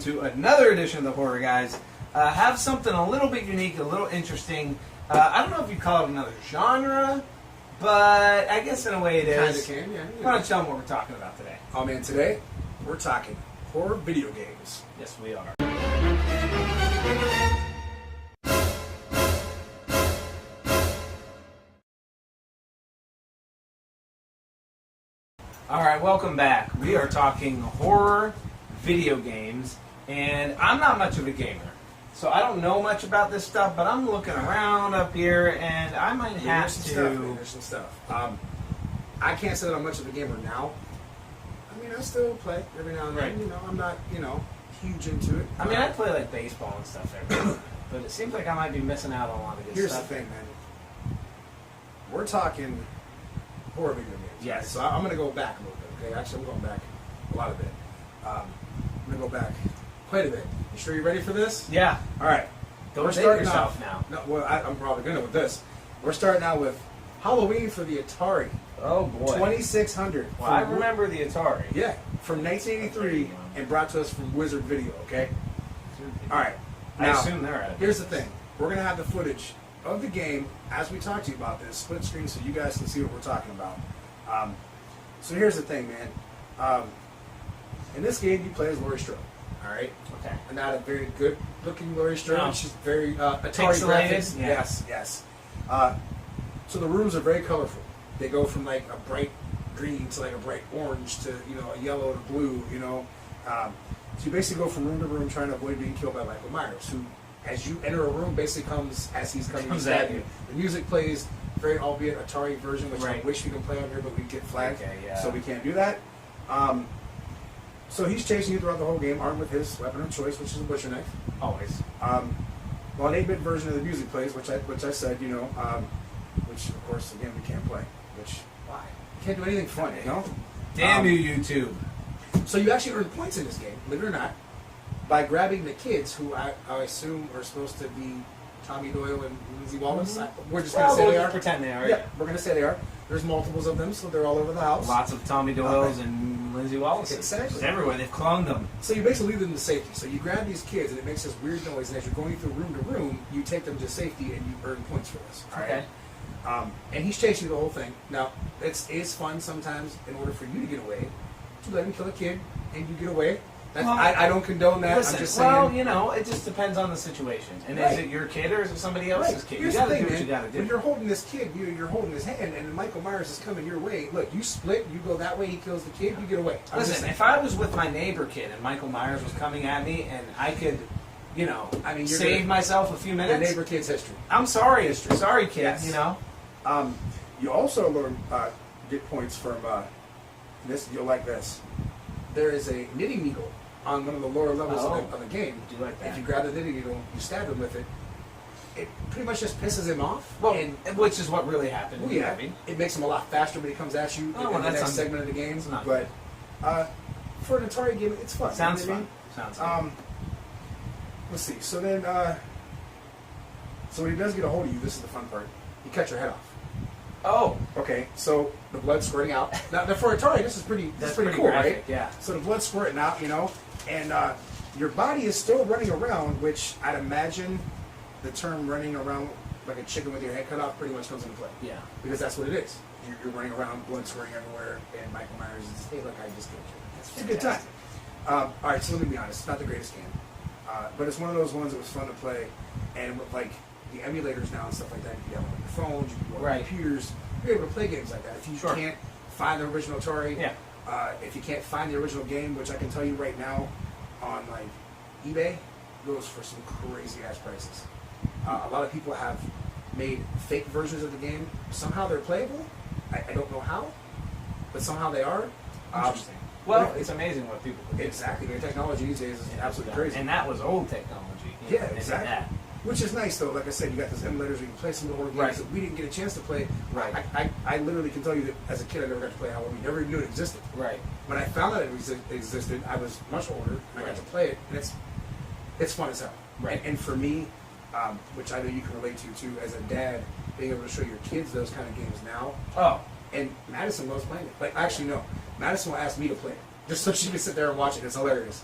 to another edition of the Horror Guys. Have something a little bit unique, a little interesting. I don't know if you call it another genre, but I guess in a way it is. Kind of can, yeah. Why don't you tell them what we're talking about today? Oh man, today we're talking horror video games. Yes, we are. Alright, welcome back. We are talking horror video games, and I'm not much of a gamer, so I don't know much about this stuff, but I'm looking around up here, and I might have There's some stuff. I can't say that I'm much of a gamer now. I mean, I still play every now and then. Right. You know, I'm not, huge into it. I mean, I play like baseball and stuff every day, but it seems like I might be missing out on a lot of good Here's stuff. the thing, man. We're talking horror video games. Yes. Right? So I'm going to go back a little bit, okay? Actually, I'm going back a lot of bit. I'm going to go back quite a bit. You sure you're ready for this? Yeah. All right. Don't We're date starting yourself off now. No, well, I'm probably going to with this. We're starting out with Halloween for the Atari. Oh, boy. 2600. Well, I remember the Atari. Yeah, from 1983 and brought to us from Wizard Video, okay? All right. I Now, assume they're at here's the thing. We're going to have the footage of the game as we talk to you about this, split screen, so you guys can see what we're talking about. So here's the thing, man. In this game, you play as Laurie Strode, all right? Okay. And not a very good-looking Laurie Strode. No. She's very Atari Pixelated? graphics. Yeah. Yes. So the rooms are very colorful. They go from like a bright green to like a bright orange to a yellow to blue. So you basically go from room to room trying to avoid being killed by Michael Myers, who, as you enter a room, basically comes as he's coming Comes at at you. you. The music plays very, albeit Atari version, which Right. I wish we could play on here, but we get flagged, Okay, yeah. so we can't do that. So he's chasing you throughout the whole game, armed with his weapon of choice, which is a butcher knife. Always. Well, an 8-bit version of the music plays, which I said, which of course again we can't play. Which why? You can't do anything fun, Damn you, YouTube. So you actually earn points in this game, believe it or not, by grabbing the kids who I assume are supposed to be Tommy Doyle and Lindsay Wallace. We're just going to say we'll they just are. pretend they are. Yeah, we're going to say they are. There's multiples of them, so they're all over the house. Lots of Tommy Doyles and Lindsay Wallaces. Exactly. It's everywhere. They've cloned them. So you basically leave them to safety. So you grab these kids, and it makes this weird noise. And as you're going through room to room, you take them to safety, and you earn points for this. All Okay. right? And he's chasing you the whole thing. Now, it is fun sometimes, in order for you to get away, to let him kill a kid, and you get away. Well, I don't condone that. Listen, I'm just saying. well, it just depends on the situation. And Right. is it your kid or is it somebody else's kid? Here's You got the to thing, do what man. you got to do. When you're holding this kid, you're holding his hand, and Michael Myers is coming your way. Look, you split, you go that way, he kills the kid, you get away. Listen, if I was with my neighbor kid and Michael Myers was coming at me and I could, save myself a few the minutes, neighbor kid's history. I'm sorry, sorry, kid. Yes. You also learn get points from this. You'll like this. There is a knitting needle on one of the lower levels of the game. Do you like that? If you grab the knitting needle, you stab him with it. It pretty much just pisses him off. Well, which is what really happened. Well, yeah, it makes him a lot faster when he comes at you in the next segment of the game. But for an Atari game, it's fun. Sounds you know fun. what I mean? Sounds fun. Let's see. So then, so when he does get a hold of you, this is the fun part. You cut your head off. Oh, Okay, so the blood's squirting out. Now, for Atari, this is pretty cool, graphic, right? Yeah. So the blood's squirting out, and your body is still running around, which I'd imagine the term running around like a chicken with your head cut off pretty much comes into play. Yeah. Because that's what it is. You're running around, blood squirting everywhere, and Michael Myers is, hey, look, I just killed you. It's a good time. All right, so let me be honest. It's not the greatest game. But it's one of those ones that was fun to play, and with like the emulators now and stuff like that, you can get them on your phones, you can go on Right. computers, you're able to play games like that. If you Sure. can't find the original Atari, Yeah. if you can't find the original game, which I can tell you right now on like eBay, goes for some crazy ass prices. A lot of people have made fake versions of the game. Somehow they're playable. I don't know how, but somehow they are. Interesting. Well, it's amazing what people can do. Exactly. Their technology these days is absolutely crazy. And that was old technology. Yeah, They did exactly. that. Which is nice, though. Like I said, you got those emulators where you can play some of the horror games Right. that we didn't get a chance to play. Right. I literally can tell you that as a kid, I never got to play Halloween. Never even knew it existed. Right. When I found out it existed, I was much older, and I got Right. to play it, and it's fun as hell. Right. And for me, which I know you can relate to too, as a dad, being able to show your kids those kind of games now. Oh. And Madison loves playing it. Like, actually, no. Madison will ask me to play it, just so she can sit there and watch it. It's hilarious.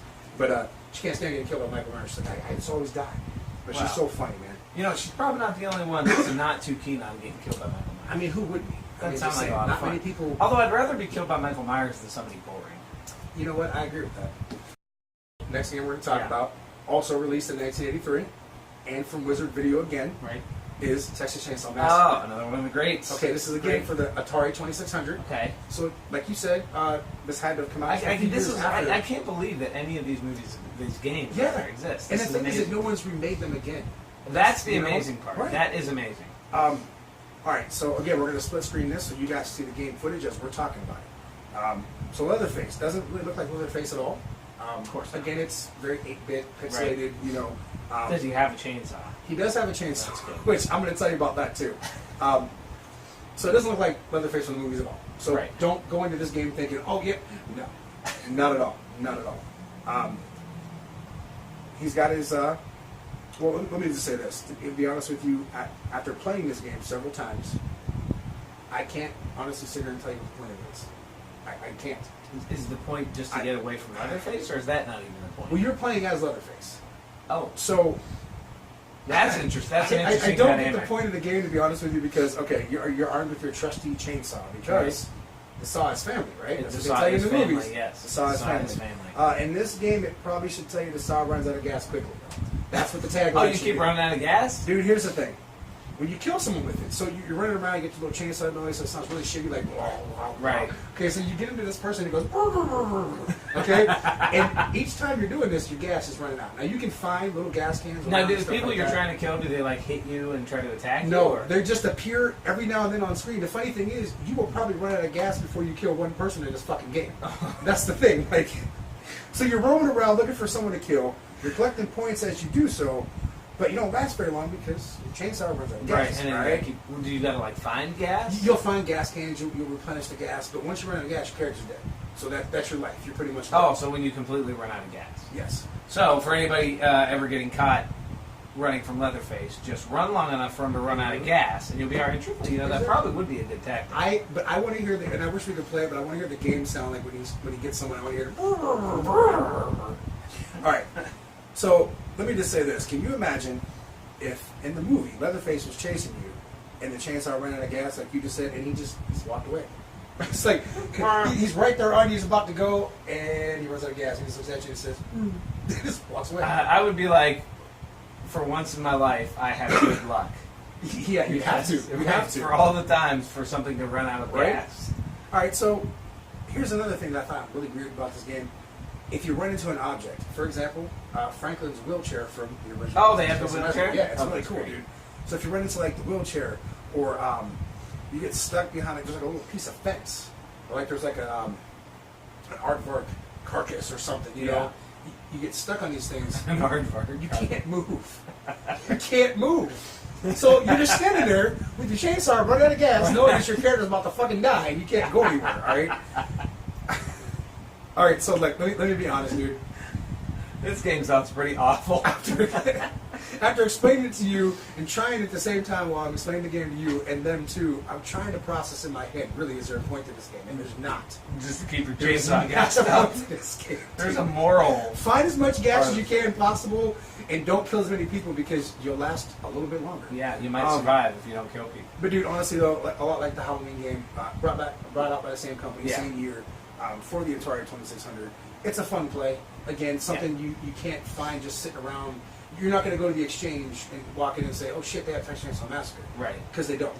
But she can't stand getting killed by Michael Myers. She's like, I just always die. But she's so funny, man. You know, she's probably not the only one that's not too keen on getting killed by Michael Myers. I mean, who would be? That sounds like a lot of fun. Not many people. Although I'd rather be killed by Michael Myers than somebody boring. You know what? I agree with that. Next game we're going to talk about, also released in 1983, and from Wizard Video again, right, is Texas Chainsaw Massacre. Oh, another one of the greats. Okay, this is a game for the Atari 2600. Okay. So, like you said, this had to have come out a few years after. I can't believe that any of these games exist. And the thing is that no one's remade them again. That's the amazing part. Right. That is amazing. All right, so again, we're going to split screen this so you guys see the game footage as we're talking about it. So Leatherface doesn't really look like Leatherface at all. Of course. Again, it's very 8-bit, pixelated, you know. Does he have a chainsaw? He does have a chainsaw, which I'm going to tell you about that too. So it doesn't look like Leatherface from the movies at all. So don't go into this game thinking, oh, yeah. No, not at all. Not at all. He's got his... well, let me just say this. To be honest with you, after playing this game several times, I can't honestly sit here and tell you what the point of it is. I can't. Is the point just to get away from Leatherface, or is that not even the point? Well, you're playing as Leatherface. Oh. So... That's interesting. That's an interesting I don't dynamic. get the point of the game, to be honest with you, because, okay, you're armed with your trusty chainsaw, because the Saw is family, right? That's what they tell you in the movies. Yes. The Saw is family. In this game, it probably should tell you the Saw runs out of gas quickly. That's what the tagline Oh, you keep running out of gas? Dude, here's the thing. When you kill someone with it, so you're running around, you get your little chainsaw noise, so it sounds really shitty, like... Right. Okay, so you get into this person, and it goes... Okay? And each time you're doing this, your gas is running out. Now, you can find little gas cans... Now, do the people you're trying to kill, do they, like, hit you and try to attack you? No, they just appear every now and then on screen. The funny thing is, you will probably run out of gas before you kill one person in this fucking game. That's the thing. Like, so you're roaming around looking for someone to kill, you're collecting points as you do so, but you don't last very long because your chainsaw runs out of gas. Right, and then do you gotta like find gas? You'll find gas cans, you'll replenish the gas, but once you run out of gas, your character's dead. So that's your life. You're pretty much dead. Oh, so when you completely run out of gas. Yes. So for anybody ever getting caught running from Leatherface, just run long enough for him to run out of gas, and you'll be all right. Truthfully, that probably would be a good tactic. But I want to hear and I wish we could play it, but I want to hear the game sound like when he gets someone. I want to hear. All right. So let me just say this: can you imagine if in the movie Leatherface was chasing you, and the chainsaw ran out of gas, like you just said, and he just walked away? It's like he's right there on you, he's about to go, and he runs out of gas. And he just looks at you and says, he just walks away. I would be like, for once in my life, I have good luck. Yeah, you have to. You have to. For all the times for something to run out of gas. All right, so here's another thing that I found really weird about this game. If you run into an object, for example, Franklin's wheelchair from the original. Oh, they have the wheelchair? Yeah, it's really cool, dude. So if you run into like the wheelchair, or you get stuck behind there's like a little piece of fence, or like there's like an aardvark carcass or something, you know, you get stuck on these things. An aardvark. You can't move. You can't move. So you're just standing there with your chainsaw running out of gas, knowing that your character's about to fucking die, and you can't go anywhere. All right. All right, so like, let me be honest, dude. This game sounds pretty awful. After explaining it to you and trying at the same time while I'm explaining the game to you and them too, I'm trying to process in my head, really, is there a point to this game? And there's not. Just to keep your chainsaw gassed out. There's a moral. Find as much gas as you can possible, and don't kill as many people because you'll last a little bit longer. Yeah, you might survive if you don't kill people. But dude, honestly though, a lot like the Halloween game, brought out by the same company, same year, for the Atari 2600. It's a fun play. Again, something you can't find just sitting around. You're not going to go to the exchange and walk in and say, oh shit, they have Texas Chainsaw Massacre. Right. Because they don't.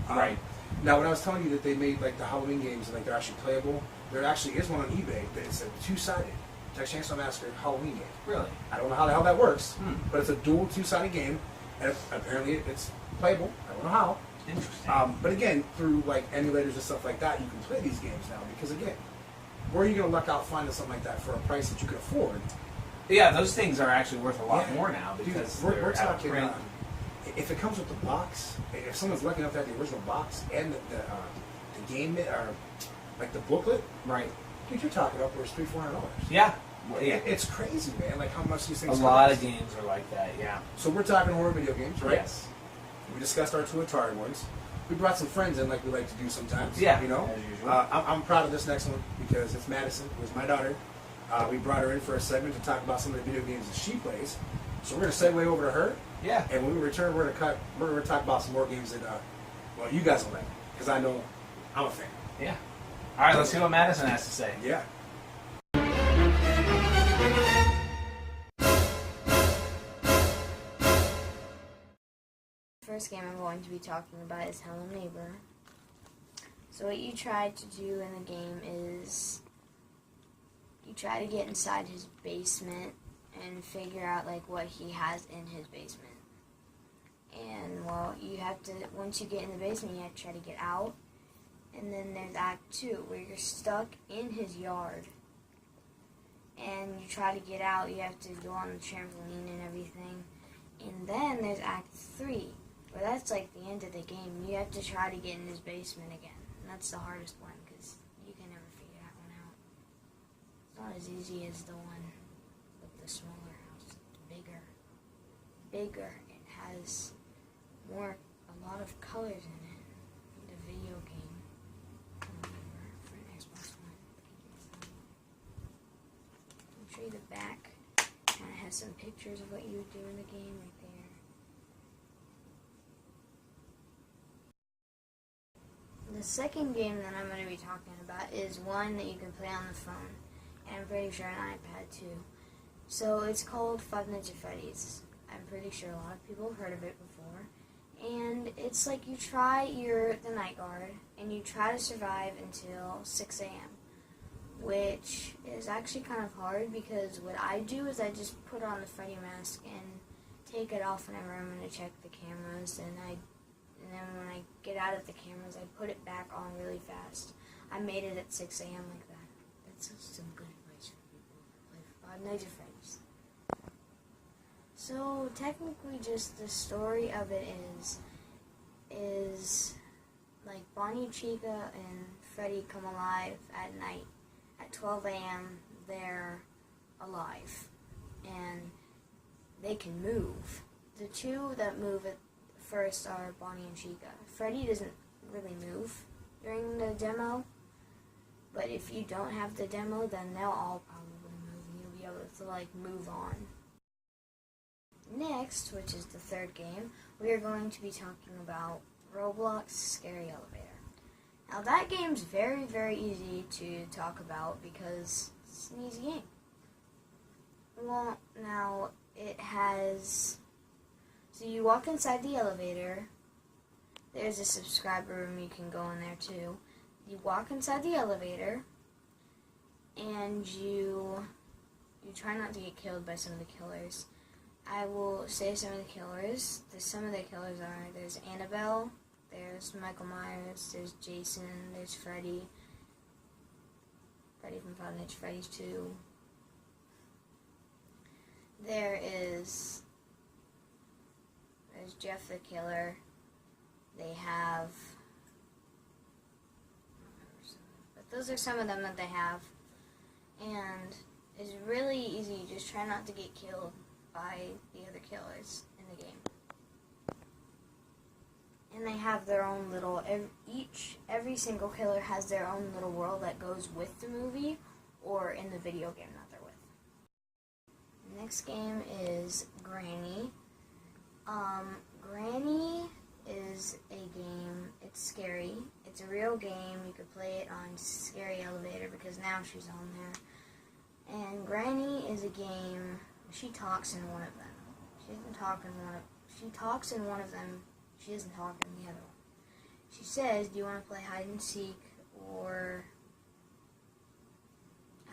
Right. Now, when I was telling you that they made like the Halloween games and like they're actually playable, there actually is one on eBay that it's a two-sided Texas Chainsaw Massacre Halloween game. Really? I don't know how the hell that works, but it's a dual two-sided game, and apparently it's playable. I don't know how. Interesting. But again, through like emulators and stuff like that, you can play these games now because again, where are you going to luck out finding something like that for a price that you can afford? Yeah, those things are actually worth a lot more now because dude, we're talking. print. If it comes with the box, if someone's lucky enough to have the original box and the game or like the booklet, right? Dude, you're talking upwards $300-400. Yeah, it's crazy, man. Like how much these things. A lot of games are like that. Yeah. So we're talking horror video games, right? Yes. We discussed our two Atari ones. We brought some friends in, like we like to do sometimes. Yeah, you know. As usual. I'm proud of this next one because it's Madison, who's my daughter. We brought her in for a segment to talk about some of the video games that she plays. So we're going to segue over to her. Yeah. And when we return, we're going to talk about some more games that, well, you guys will like, because I know I'm a fan. Yeah. All right, let's see what Madison has to say. Yeah. First game I'm going to be talking about is Hello Neighbor. So what you try to do in the game is you try to get inside his basement and figure out like what he has in his basement. And well, you have to, once you get in the basement, you have to try to get out. And then there's Act 2 where you're stuck in his yard. And you try to get out, you have to go on the trampoline and everything. And then there's Act 3 where that's like the end of the game. You have to try to get in his basement again. And that's the hardest one because you can never figure that one out. It's not as easy as the one with the smaller house. It's bigger. It has a lot of colors in it. The video game for an Xbox One. I'll show you the back. Kind of has some pictures of what you would do in the game right there. The second game that I'm going to be talking about is one that you can play on the phone, and I'm pretty sure an iPad too. So it's called Five Nights at Freddy's. I'm pretty sure a lot of people have heard of it before. And it's like you're the night guard, and you try to survive until 6 a.m., which is actually kind of hard because what I do is I just put on the Freddy mask and take it off whenever I'm going to check the cameras, and then when I get out of the cameras, I put it back on really fast. I made it at 6 a.m. like that. That's some good advice for people who play Five Nights at Freddy's. So technically, just the story of it is like Bonnie, Chica, and Freddy come alive at night. At 12 a.m., they're alive, and they can move. The two that move at first are Bonnie and Chica. Freddy doesn't really move during the demo, but if you don't have the demo, then they'll all probably move, and you'll be able to like move on. Next, which is the third game, we are going to be talking about Roblox Scary Elevator. Now that game's very, very easy to talk about because it's an easy game. Well, now it has, so you walk inside the elevator. There's a subscriber room, you can go in there too. You walk inside the elevator and you try not to get killed by some of the killers. I will say some of the killers. Some of the killers are, there's Annabelle, there's Michael Myers, there's Jason, there's Freddy from Five Nights at Freddy's 2. There's Jeff the Killer. They have, but those are some of them that they have. And it's really easy. You just try not to get killed by the other killers in the game. And they have their own little, every single killer has their own little world that goes with the movie or in the video game that they're with. The next game is Granny. Granny is a game, it's scary. It's a real game. You could play it on Scary Elevator because now she's on there. And Granny is a game, she talks in one of them. She doesn't talk in one of, she talks in one of them, she doesn't talk in the other one. She says, do you want to play hide and seek, or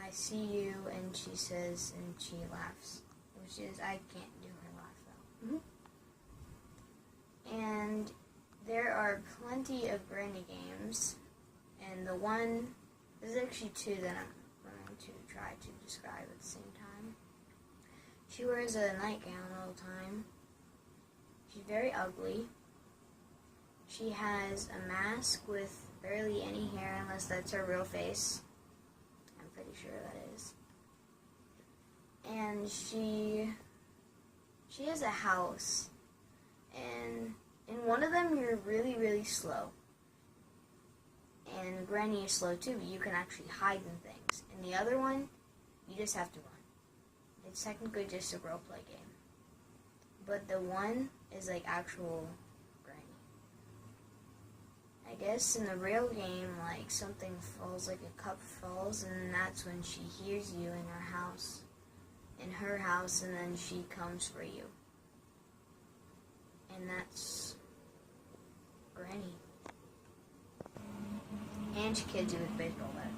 I see you, and she says, and she laughs. Which is, I can't do her laugh though. And there are plenty of Granny games, and there's actually two that I'm going to try to describe at the same time. She wears a nightgown all the time. She's very ugly. She has a mask with barely any hair unless that's her real face. I'm pretty sure that is. And she has a house. And in one of them, you're really, really slow. And Granny is slow too, but you can actually hide in things. In the other one, You just have to run. It's technically just a roleplay game. But the one is like actual Granny. I guess in the real game, like something falls, like a cup falls, and that's when she hears you in her house. In her house, and then she comes for you. And that's Granny. And she kills you with a baseball bat.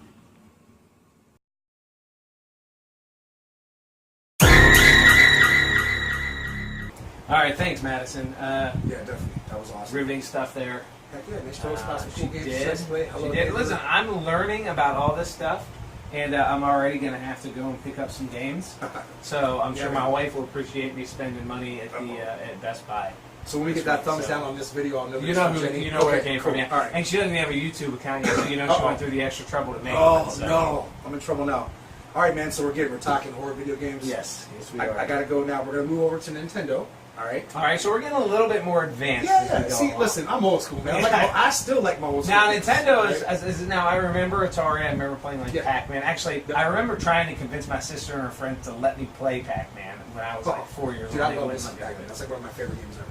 All right, thanks, Madison. Yeah, definitely. That was awesome. Riveting stuff there. Heck yeah, they told us about some She cool games. did. Let's play. She Hello, did. neighbor. Listen, I'm learning about all this stuff, and I'm already going to have to go and pick up some games. So I'm sure Yeah, my man. wife will appreciate me spending money at the at Best Buy. So when we get that thumbs So- down on this video, I'll know You know who, Jenny. you know where it Okay, came cool. from, yeah. All right. And she doesn't have a YouTube account yet, so you know she Uh-oh. went through the extra trouble to make Oh it. So. no, I'm in trouble now. All right, man. So we're talking horror video games. Yes, we are. I gotta go now. We're gonna move over to Nintendo. All right. All right, so we're getting a little bit more advanced. Yeah, as we yeah. go See, along. listen, I'm old school, man. I still like my old school. Now games, Nintendo right? is now. I remember Atari. I remember playing like Yeah. Pac-Man. Actually, I remember trying to convince my sister and her friend to let me play Pac-Man when I was like 4 years Dude, old. I They love wouldn't this let me Pac-Man. do it. That's like one of my favorite games ever.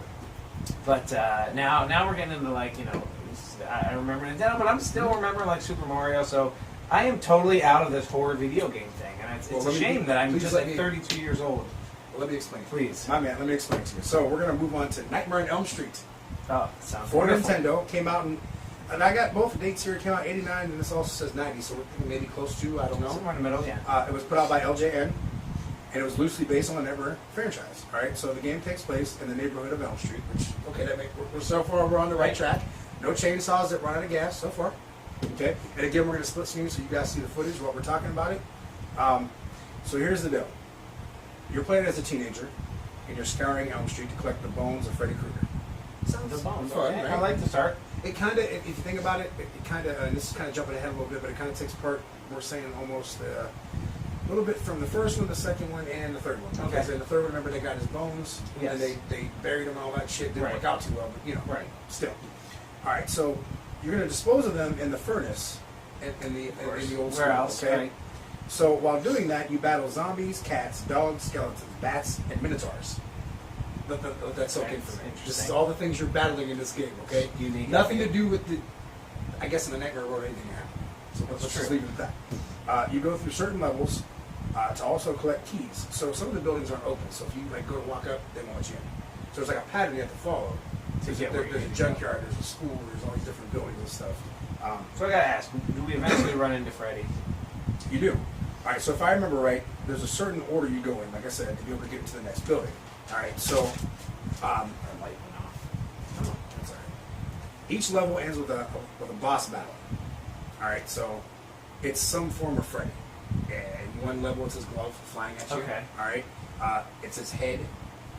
But now we're getting into like I remember Nintendo, but I'm still remember like Super Mario. So I am totally out of this horror video game thing, and it's Well, a let me- shame that I'm please just let like me- 32 years old. Well, let me explain. Please. My man, let me explain to you. So we're gonna move on to Nightmare on Elm Street Oh, sounds for wonderful. Nintendo. Came out and I got both dates here. It came out '89, and this also says '90, so we're maybe close to. I don't know. Somewhere in the middle, yeah. It was put out by LJN, and it was loosely based on a Nightmare franchise. All right, so the game takes place in the neighborhood of Elm Street, which we're so far we're on the right track. No chainsaws that run out of gas so far. Okay, and again we're gonna split screen so you guys see the footage while we're talking about it. So here's the deal: you're playing as a teenager, and you're scouring Elm Street to collect the bones of Freddy Krueger. The bones. fun, Okay, right? I like to start. It kind of, if you think about it, it kind of, and this is kind of jumping ahead a little bit, but it kind of takes part, we're saying almost a little bit from the first one, the second one, and the third one. Okay. Because in the third one, remember, they got his bones, Yes. and they buried him and all that shit. Didn't Right. work out too well, but, you know, Right. still. All right, so you're going to dispose of them in the furnace in the old school. Where else? Okay? Right. So while doing that, you battle zombies, cats, dogs, skeletons, bats, and minotaurs. That's okay That's for me. This is interesting. all the things you're battling in this game, okay? Unique. Nothing to do with the, I guess in the Nightmare World anything happened. So let's just true. leave it at that. You go through certain levels to also collect keys. So some of the buildings aren't open. So if you like go to walk up, they won't let you in. So there's like a pattern you have to follow. To get where you There's a need to go. junkyard, there's a school, there's all these different buildings and stuff. So I gotta ask, do we eventually run into Freddy? You do. All right, so if I remember right, there's a certain order you go in, like I said, to be able to get into the next building. All right, so Our light went off. oh, that's all right. Each level ends with a boss battle. All right, so it's some form of Freddy. And one level it's his glove flying at you. Okay. All right, it's his head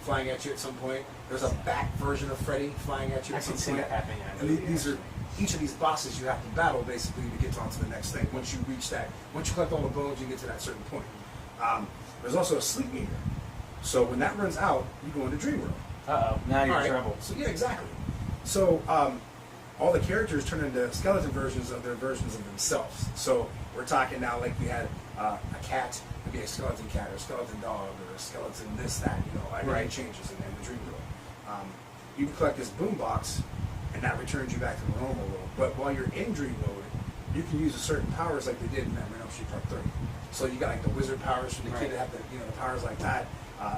flying at you at some point. There's a back version of Freddy flying at you I at some can see point. that happening. in a And movie, these are actually. each of these bosses you have to battle basically to get on to the next thing. Once you reach that, once you collect all the bones, you get to that certain point. There's also a sleep meter. So when that runs out, you go into dream world. Uh-oh, now you're All in right. trouble. So yeah, exactly. So all the characters turn into skeleton versions of their versions of themselves. So we're talking now like we had a cat, could be a skeleton cat or a skeleton dog or a skeleton this, that, you know, everything Right. changes in the dream world. You can collect this boom box and that returns you back to the normal world. But while you're in dream mode, you can use certain powers like they did in Nightmare on Elm Street Part 3. So you got like the wizard powers from the kid Right. that have the powers like that,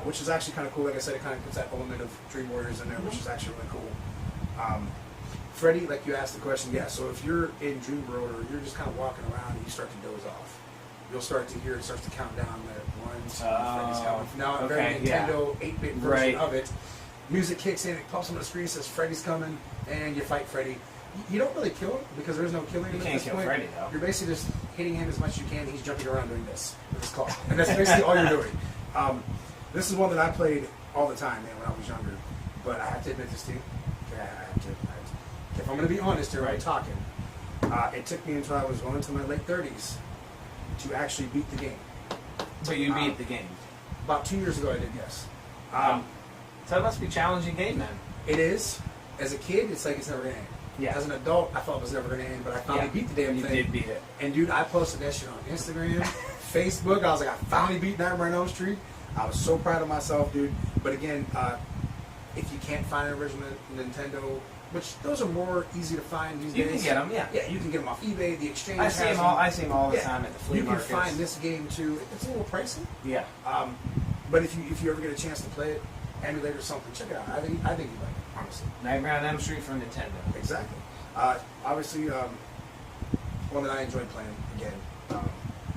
which is actually kind of cool. Like I said, it kind of puts that element of Dream Warriors in there, which is actually really cool. Freddy, like you asked the question, yeah. So if you're in Dream World or you're just kind of walking around and you start to doze off, you'll start to hear it starts to count down that 1, 2, Freddy's coming. Now a very okay, yeah. Nintendo 8-bit version Right. of it. Music kicks in, it pops on the screen, says Freddy's coming, and you fight Freddy. You don't really kill him because there's no killing You him can't at this kill point. Freddy, though. You're basically just hitting him as much as you can. He's jumping around doing this with his claw, and that's basically all you're doing. This is one that I played all the time, man, when I was younger. But I have to admit this to you. Okay, I have to. If I'm going to be honest here, Right. I'm talking. It took me until I was well into my late 30s to actually beat the game. But you beat the game. About 2 years ago, I did, yes. So it must be a challenging game then. It is. As a kid, it's like it's never going to end. Yeah. As an adult, I thought it was never going to end, but I finally beat the damn You thing. did beat it. And dude, I posted that shit on Instagram, Facebook. I was like, I finally beat Nightmare on Elm Street. I was so proud of myself, dude. But again, if you can't find an original Nintendo, which those are more easy to find these You days. can get them, yeah. Yeah, you can get them off eBay, the exchange. I see them all the time at the flea You markets. can find this game too. It's a little pricey. Yeah. But if you ever get a chance to play it, emulate or something, check it out. I think you'd like it, honestly. Nightmare on Elm Street for Nintendo. Exactly. Obviously, one that I enjoyed playing again.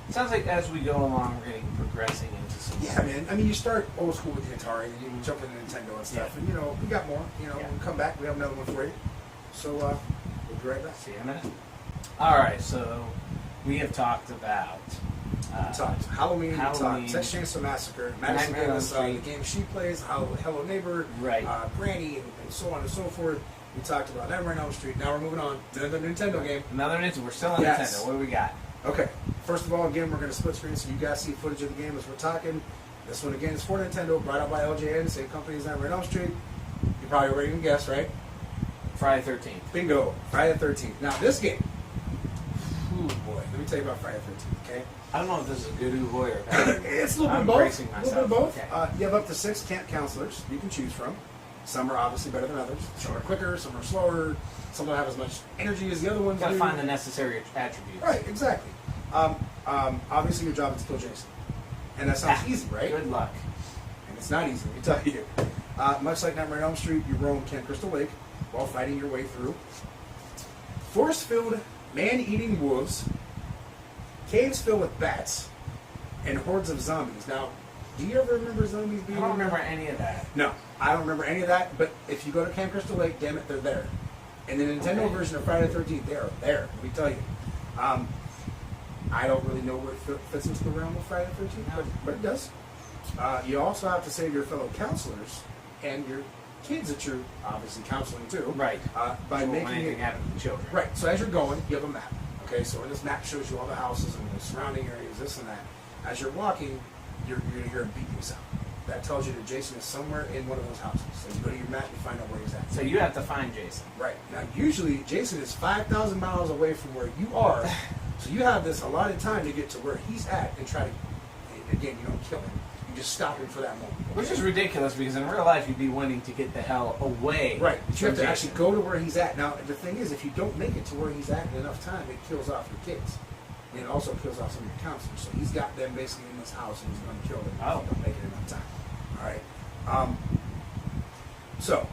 Sounds like as we go along, we're progressing into some. Yeah, man. I mean, you start old school with the Atari, and you jump into Nintendo and stuff, Yeah. and we got more. Yeah. We'll come back. We have another one for you. So we'll be right back. See you in a minute. All right, so we have talked about We talked Halloween. We Halloween. talked Texas Chainsaw Massacre. Madison Nightmare gave on us Elm the Street. game she plays, Hello Neighbor, Right. Granny, and so on and so forth. We talked about Nightmare on Elm Street. Now we're moving on to another Nintendo game. another Nintendo. We're still on Yes. Nintendo. What do we got? Okay. First of all, again, we're going to split screen so you guys see footage of the game as we're talking. This one, again, is for Nintendo, brought out by LJN, same company as Nightmare on Elm Street. You probably already can guess, right? Friday 13th. Bingo. Friday the 13th. Now, this game. Ooh, boy. Let me tell you about Friday the 13th, okay? I don't know if this is a good ooh boy or a bad ooh boy. It's a little bit I'm of both. bracing A little bit of both. myself. Okay. You have up to 6 camp counselors you can choose from. Some are obviously better than others. Some are quicker, some are slower. Some don't have as much energy as the other ones Gotta do. find the necessary attributes. Right, exactly. Obviously, your job is to kill Jason. And that sounds easy, right? Good luck. And it's not easy, let me tell you. Much like Nightmare on Elm Street, you roam Camp Crystal Lake while fighting your way through forest-filled, man-eating wolves, caves filled with bats, and hordes of zombies. Now, do you ever remember zombies I being don't in there? remember any of that. No, I don't remember any of that, but if you go to Camp Crystal Lake, damn it, they're there. And the Nintendo Okay. version of Friday the 13th, they are there, let me tell you. I don't really know where it fits into the realm of Friday the 13th, but it does. You also have to save your fellow counselors and your kids that you're obviously counseling too. Right. By So making anything it... happen to the children. Right, so as you're going, you have a map. Okay, so in this map shows you all the houses and the surrounding areas, this and that. As you're walking, you're going to hear a beeping sound. That tells you that Jason is somewhere in one of those houses. So you go to your map, you find out where he's at. So you have to find Jason. Right. Now, usually, Jason is 5,000 miles away from where you are, so you have this allotted time to get to where he's at and try to, again, you don't kill him. You just stop him for that moment. Which is ridiculous because in real life you'd be wanting to get the hell away. Right. But you have from to Jason. actually go to where he's at. Now, the thing is, if you don't make it to where he's at in enough time, it kills off your kids. And it also kills off some of your counselors. So he's got them basically in this house and he's going to kill them if you don't make it in enough time. All right. So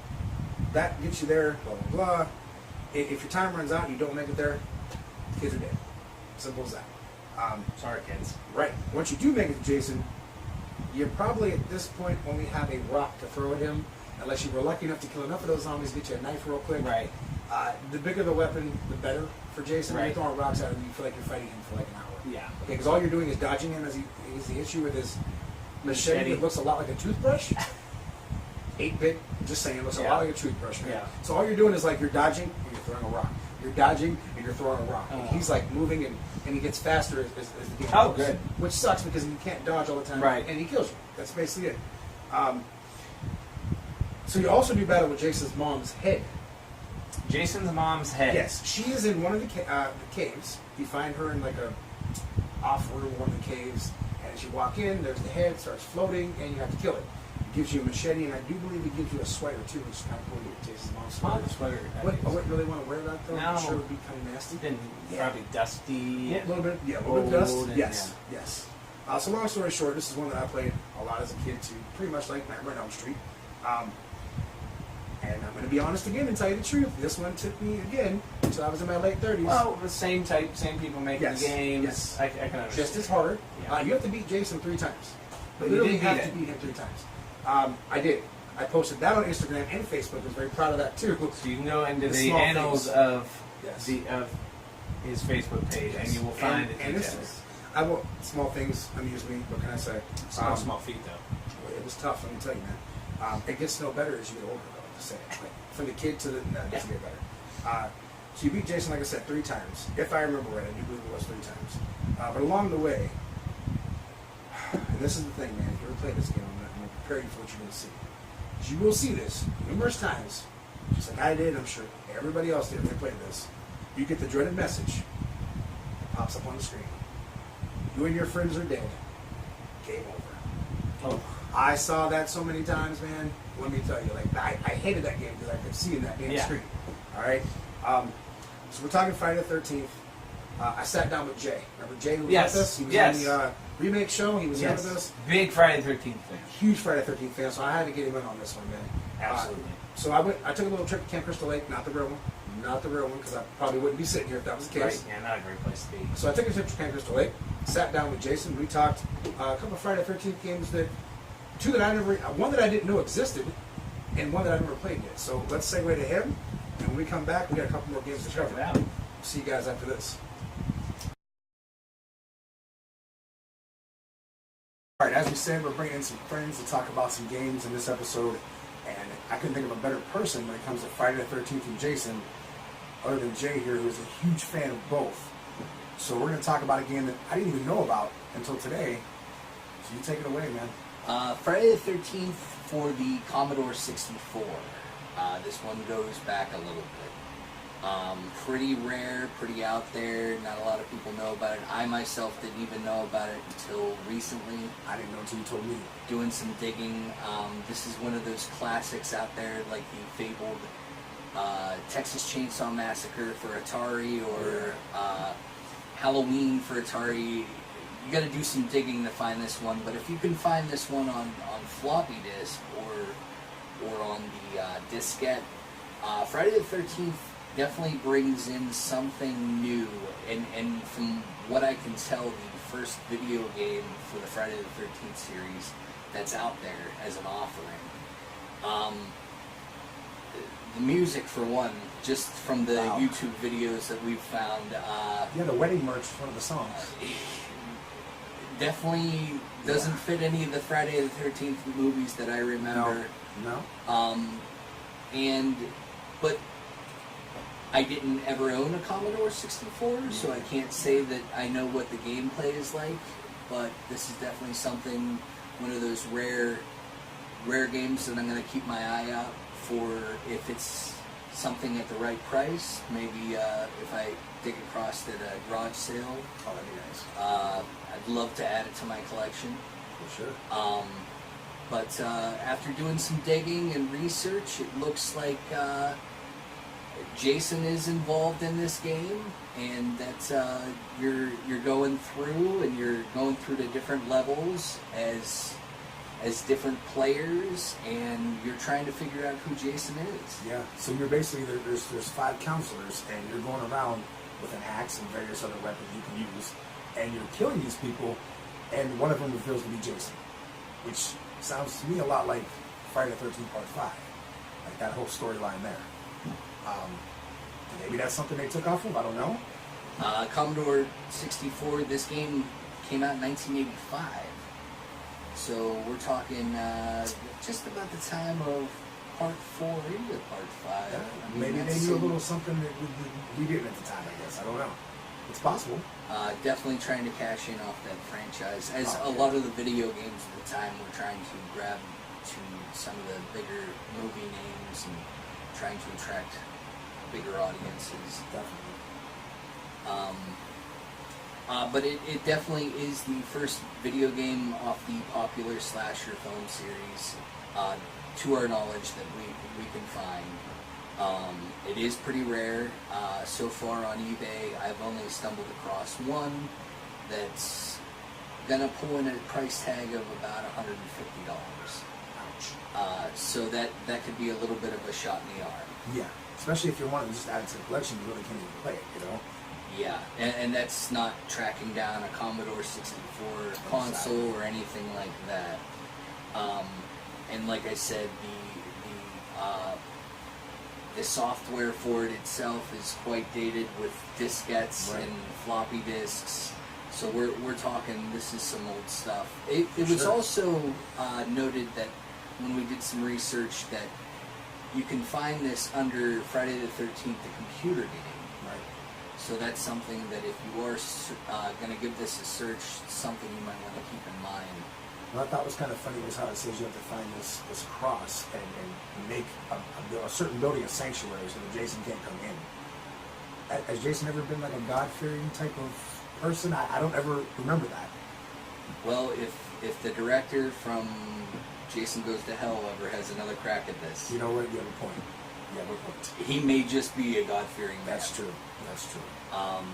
that gets you there, blah, blah, blah. If your time runs out and you don't make it there, kids are dead. Simple as that. Sorry, kids. Right. Once you do make it to Jason, you probably at this point only have a rock to throw at him, unless you were lucky enough to kill enough of those zombies, get you a knife real quick. Right. The bigger the weapon, the better for Jason. Right. You're throwing rocks at him, you feel like you're fighting him for like an hour. Yeah. Okay, because all you're doing is dodging him as he's the issue with his machete that looks a lot like a toothbrush. 8-bit, just saying, looks a lot like a toothbrush. Right? Yeah. So all you're doing is like you're dodging and you're throwing a rock. You're dodging and you're throwing a rock. And he's like moving and he gets faster as the game Oh, goes. good. Which sucks because you can't dodge all the time. Right. And he kills you. That's basically it. So you also do battle with Jason's mom's head. Jason's mom's head. Yes, she is in one of the caves. You find her in like a off room, one of the caves, and as you walk in, there's the head, starts floating, and you have to kill it. It gives you a machete, and I do believe it gives you a sweater too, which is kind of cool. You get Jason's mom's Oh, sweater. the sweater. I wouldn't really want to wear that though. I'm No. sure it would be kind of nasty. Been Yeah. probably dusty. A little bit, yeah, a little bit of dust. old and- Yes, yes. So long story short, this is one that I played a lot as a kid too, pretty much like Nightmare on Elm Street. And I'm going to be honest again and tell you the truth. This one took me again until I was in my late 30s. Well, the same type, same people making Yes, the games. yes. I can understand. Just as hard. Yeah. You have to beat Jason 3 times. But You you literally did have beat to it. beat him 3 times. I did. I posted that on Instagram and Facebook. I was very proud of that too. So you can go into The the small annals things. of Yes. of his Facebook page, and Yes. you will find the and details. I will. Small things amuse me. What can I say? Small feet, though. It was tough. Let me tell you, man. It gets no better as you get older, though. Just saying. Like, from the kid to the no, it doesn't get better. So you beat Jason, like I said, 3 times. If I remember right, I do believe it was 3 times. But along the way, and this is the thing, man. If you ever play this game, I'm going to prepare you for what you're going to see. 'Cause you will see this numerous times, just like I did. I'm sure everybody else did if they played this. You get the dreaded message that pops up on the screen. You and your friends are dead. Game over. Oh. I saw that so many times, man. Let me tell you, like I hated that game because I could see in that damn screen. All right. So we're talking Friday the 13th. I sat down with Jay. Remember Jay who was with us? He was on the remake show. He was here with us. Big Friday the 13th fan. Huge Friday the 13th fan. So I had to get him in on this one, man. Absolutely. So I took a little trip to Camp Crystal Lake. Not the real one, because I probably wouldn't be sitting here if that was the case. Right. Yeah, not a great place to be. So I took a trip to Camp Crystal Lake. Sat down with Jason. We talked a couple of Friday the 13th games one that I didn't know existed, and one that I never played yet. So let's segue to him, and when we come back, we got a couple more games to cover. Check it out. See you guys after this. All right, as we said, we're bringing in some friends to talk about some games in this episode, and I couldn't think of a better person when it comes to Friday the 13th and Jason, other than Jay here, who is a huge fan of both. So we're going to talk about a game that I didn't even know about until today. So you take it away, man. Friday the 13th for the Commodore 64. This one goes back a little bit. Pretty rare, pretty out there. Not a lot of people know about it. I myself didn't even know about it until recently. I didn't know until you told me. Doing some digging. This is one of those classics out there, like the fabled Texas Chainsaw Massacre for Atari, or Halloween for Atari. You got to do some digging to find this one, but if you can find this one on floppy disk or on the diskette, Friday the 13th definitely brings in something new, and from what I can tell, the first video game for the Friday the 13th series that's out there as an offering. The music, for one, just from the YouTube videos that we've found. Yeah, the wedding march is one of the songs. Definitely doesn't fit any of the Friday the 13th movies that I remember. No. But I didn't ever own a Commodore 64, so I can't say that I know what the gameplay is like. But this is definitely something, one of those rare games that I'm going to keep my eye out for if it's something at the right price. Maybe if I dig across at a garage sale. Oh, that'd be nice. I'd love to add it to my collection. For sure. But after doing some digging and research, it looks like Jason is involved in this game, and that you're going through the different levels as different players, and you're trying to figure out who Jason is. Yeah. So you're basically there's 5 counselors, and you're going around with an axe and various other weapons you can use, and you're killing these people, and one of them reveals to be Jason, which sounds to me a lot like Friday the 13th Part 5, like that whole storyline there. Maybe that's something they took off of, I don't know. Commodore 64, this game came out in 1985, so we're talking just about the time of Part 4 into Part 5. Yeah, I mean, maybe they knew a little something that we didn't at the time, I guess. I don't know. It's possible. Definitely trying to cash in off that franchise, as a lot of the video games at the time were trying to grab to some of the bigger movie names and trying to attract bigger audiences. Definitely. But it definitely is the first video game off the popular slasher film series, to our knowledge, that we can find. It is pretty rare. So far on eBay, I've only stumbled across one that's gonna pull in a price tag of about $150. Ouch. So that could be a little bit of a shot in the arm. Yeah. Especially if you want to just add it to the collection, you really can't even play it, you know? Yeah, and that's not tracking down a Commodore 64 console or anything like that. And like I said, the software for it itself is quite dated with diskettes and floppy disks. So we're talking, this is some old stuff. It was also noted that when we did some research that you can find this under Friday the 13th, the computer game. Right. So that's something that if you are going to give this a search, something you might want to keep in mind. What I thought was kind of funny was how it says you have to find this cross and make a certain building a sanctuary so that Jason can't come in. Has Jason ever been like a God-fearing type of person? I don't ever remember that. Well, if the director from Jason Goes to Hell ever has another crack at this, You know what? You have a point. You have a point. he may just be a God-fearing man. That's true. That's true. Um,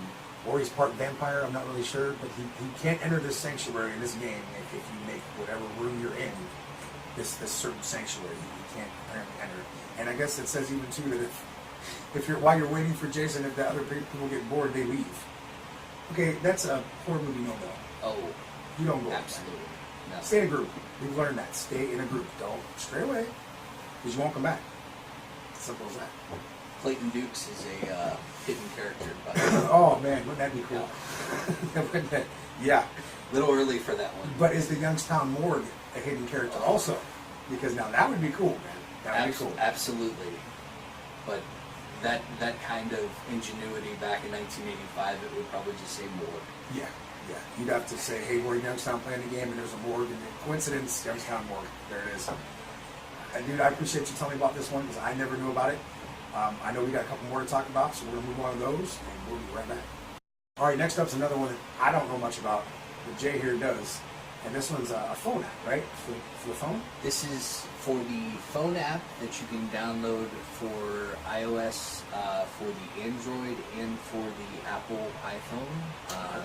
Or he's part vampire, I'm not really sure, but he can't enter this sanctuary in this game if you make whatever room you're in, this certain sanctuary, you can't apparently enter. And I guess it says even too that if you're while you're waiting for Jason, if the other people get bored, they leave. Okay, that's a horror movie no-no. oh, You don't go absolutely. Like No. that. Stay in a group. We've learned that. Stay in a group. Don't stray away, because you won't come back. Simple as that. Clayton Dukes is a hidden character, but Oh man, wouldn't that be cool? Yeah. a little early for that one. But is the Youngstown Morgue a hidden character also? Because now that would be cool, man. That would be cool. Absolutely. But that kind of ingenuity back in 1985, it would probably just say morgue. Yeah, yeah. You'd have to say, hey, we're in Youngstown playing the game, and there's a morgue, and then coincidence, Youngstown Morgue. There it is. Dude, I appreciate you telling me about this one, because I never knew about it. I know we got a couple more to talk about, so we're going to move on to those, and we'll be right back. All right, next up's another one that I don't know much about, but Jay here does. And this one's a phone app, right? For the phone? This is for the phone app that you can download for iOS, for the Android, and for the Apple iPhone.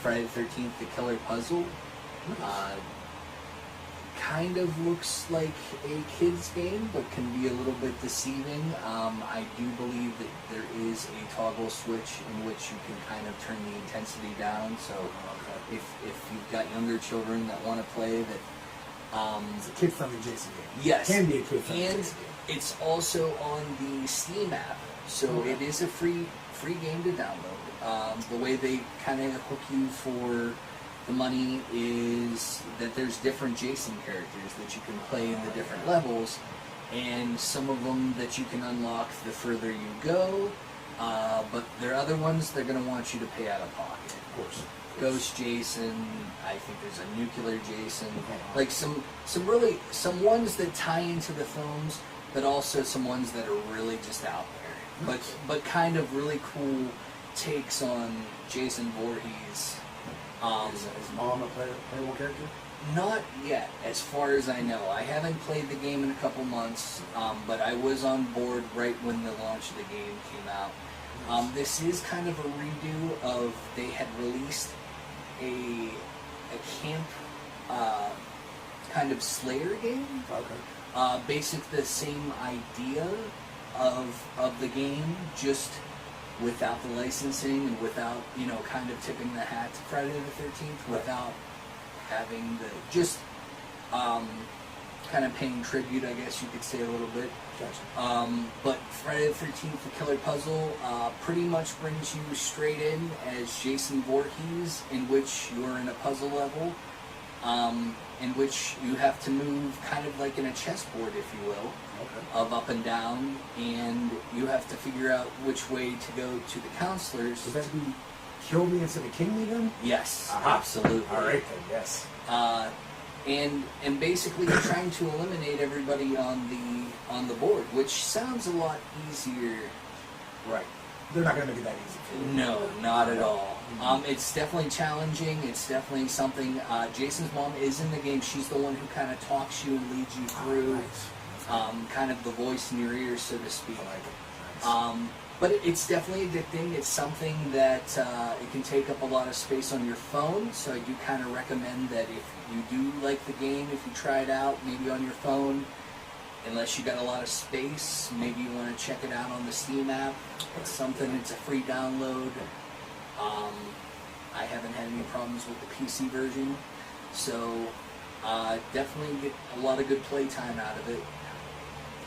Friday the 13th, The Killer Puzzle. Kind of looks like a kid's game, but can be a little bit deceiving. I do believe that there is a toggle switch in which you can kind of turn the intensity down. So if you've got younger children that want to play that, It's a kid-friendly Jason game. yes, Can be a kid-friendly and Jason game. it's also on the Steam app, so it is a free game to download. The way they kind of hook you for the money is that there's different Jason characters that you can play in the different levels, and some of them that you can unlock the further you go, but there are other ones they're going to want you to pay out of pocket. Of course. Ghost Jason, I think there's a Nuclear Jason, like some ones that tie into the films, but also some ones that are really just out there, but kind of really cool takes on Jason Voorhees. Is Mom a playable character? Not yet, as far as I know. I haven't played the game in a couple months, but I was on board right when the launch of the game came out. This is kind of a redo of, they had released a camp kind of Slayer game. Okay. Basic the same idea of the game, just without the licensing and without, kind of tipping the hat to Friday the 13th, without having the, just kind of paying tribute, I guess you could say, a little bit. Gotcha. But Friday the 13th, The Killer Puzzle, pretty much brings you straight in as Jason Voorhees, in which you're in a puzzle level, in which you have to move kind of like in a chessboard, if you will, of up and down, and you have to figure out which way to go to the counselors. Would that be kill me instead of king me then? Yes, Aha. absolutely. All right then, yes. And basically you're trying to eliminate everybody on the board, which sounds a lot easier. Right. They're not going to make it that easy for you. No, not at all. It's definitely challenging. It's definitely something. Jason's mom is in the game. She's the one who kind of talks you and leads you through, kind of the voice in your ear, so to speak. I like it. Nice. But it's definitely addicting. It's something that it can take up a lot of space on your phone, so I do kind of recommend that if you do like the game, if you try it out, maybe on your phone, unless you got a lot of space, maybe you want to check it out on the Steam app. It's something, it's a free download. I haven't had any problems with the PC version, so definitely get a lot of good playtime out of it.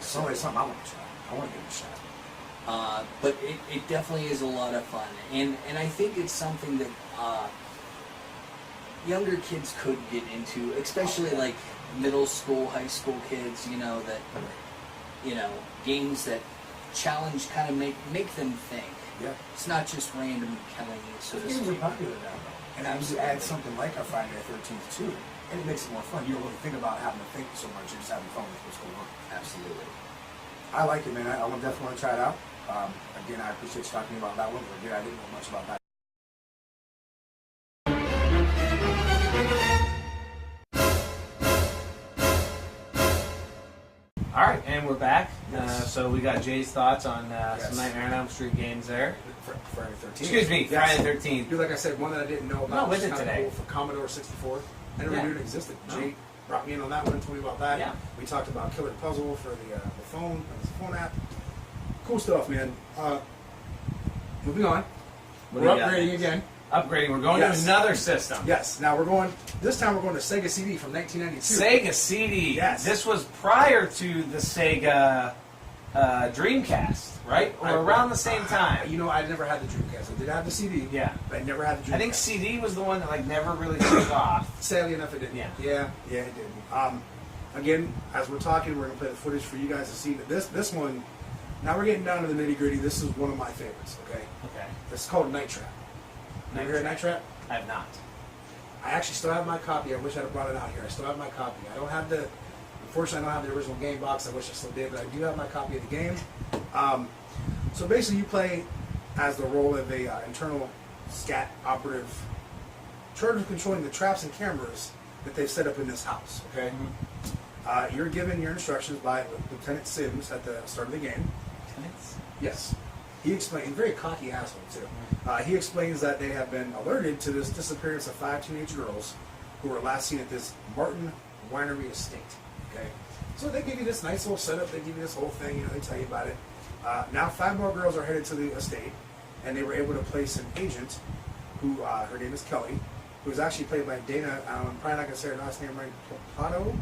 So it's something I want to try. I want to give it a shot. But it definitely is a lot of fun, and I think it's something that younger kids could get into, especially like middle school, high school kids. Games that challenge, kind of make them think. Yeah. It's not just random killing you, so to Games are speak. popular now, though. And I would add something like a Friday the 13th too, and it makes it more fun. You don't really think about having to think so much. You're just having fun with what's going on. Absolutely. I like it, man. I definitely want to try it out. Again, I appreciate you talking about that one. But again, I didn't know much about that. we're back. Yes. So we got Jay's thoughts on Yes. some Nightmare on Elm Street games there. Friday the 13th. Excuse me, Yes. Friday the 13th. Dude, like I said, one that I didn't know about. No, with was it kinda today. cool for Commodore 64. I never Yeah. knew it existed. No. Jay brought me in on that one, told me about that. Yeah. We talked about Killer Puzzle for the phone, the phone app. Cool stuff, man. Moving on. What We're do you got upgrading next? again. Upgrading. We're going Yes. to another system. Yes. Now this time we're going to Sega CD from 1992. Sega CD. Yes. This was prior to the Sega Dreamcast, right? Or around the same time. You know, I never had the Dreamcast. I did have the CD. Yeah. But I never had the Dreamcast. I think CD was the one that like never really took off. Sadly enough, it didn't. Yeah. Yeah, it didn't. Again, as we're talking, we're going to play the footage for you guys to see. But this one, now we're getting down to the nitty gritty. This is one of my favorites, okay? Okay. It's called Night Trap. You ever heard of Night Trap? I have not. I actually still have my copy. I wish I'd have brought it out here. I still have my copy. Unfortunately, I don't have the original game box. I wish I still did, but I do have my copy of the game. So basically, you play as the role of a internal SCAT operative charged with controlling the traps and cameras that they've set up in this house, okay? You're given your instructions by Lieutenant Sims at the start of the game. Yes. He explains, very cocky asshole too. He explains that they have been alerted to this disappearance of 5 teenage girls who were last seen at this Martin Winery estate. Okay, so they give you this nice little setup. They give you this whole thing. You know, they tell you about it. Now 5 more girls are headed to the estate, and they were able to place an agent, who her name is Kelly, who was actually played by Dana. I'm probably not gonna say her last name right. Plato,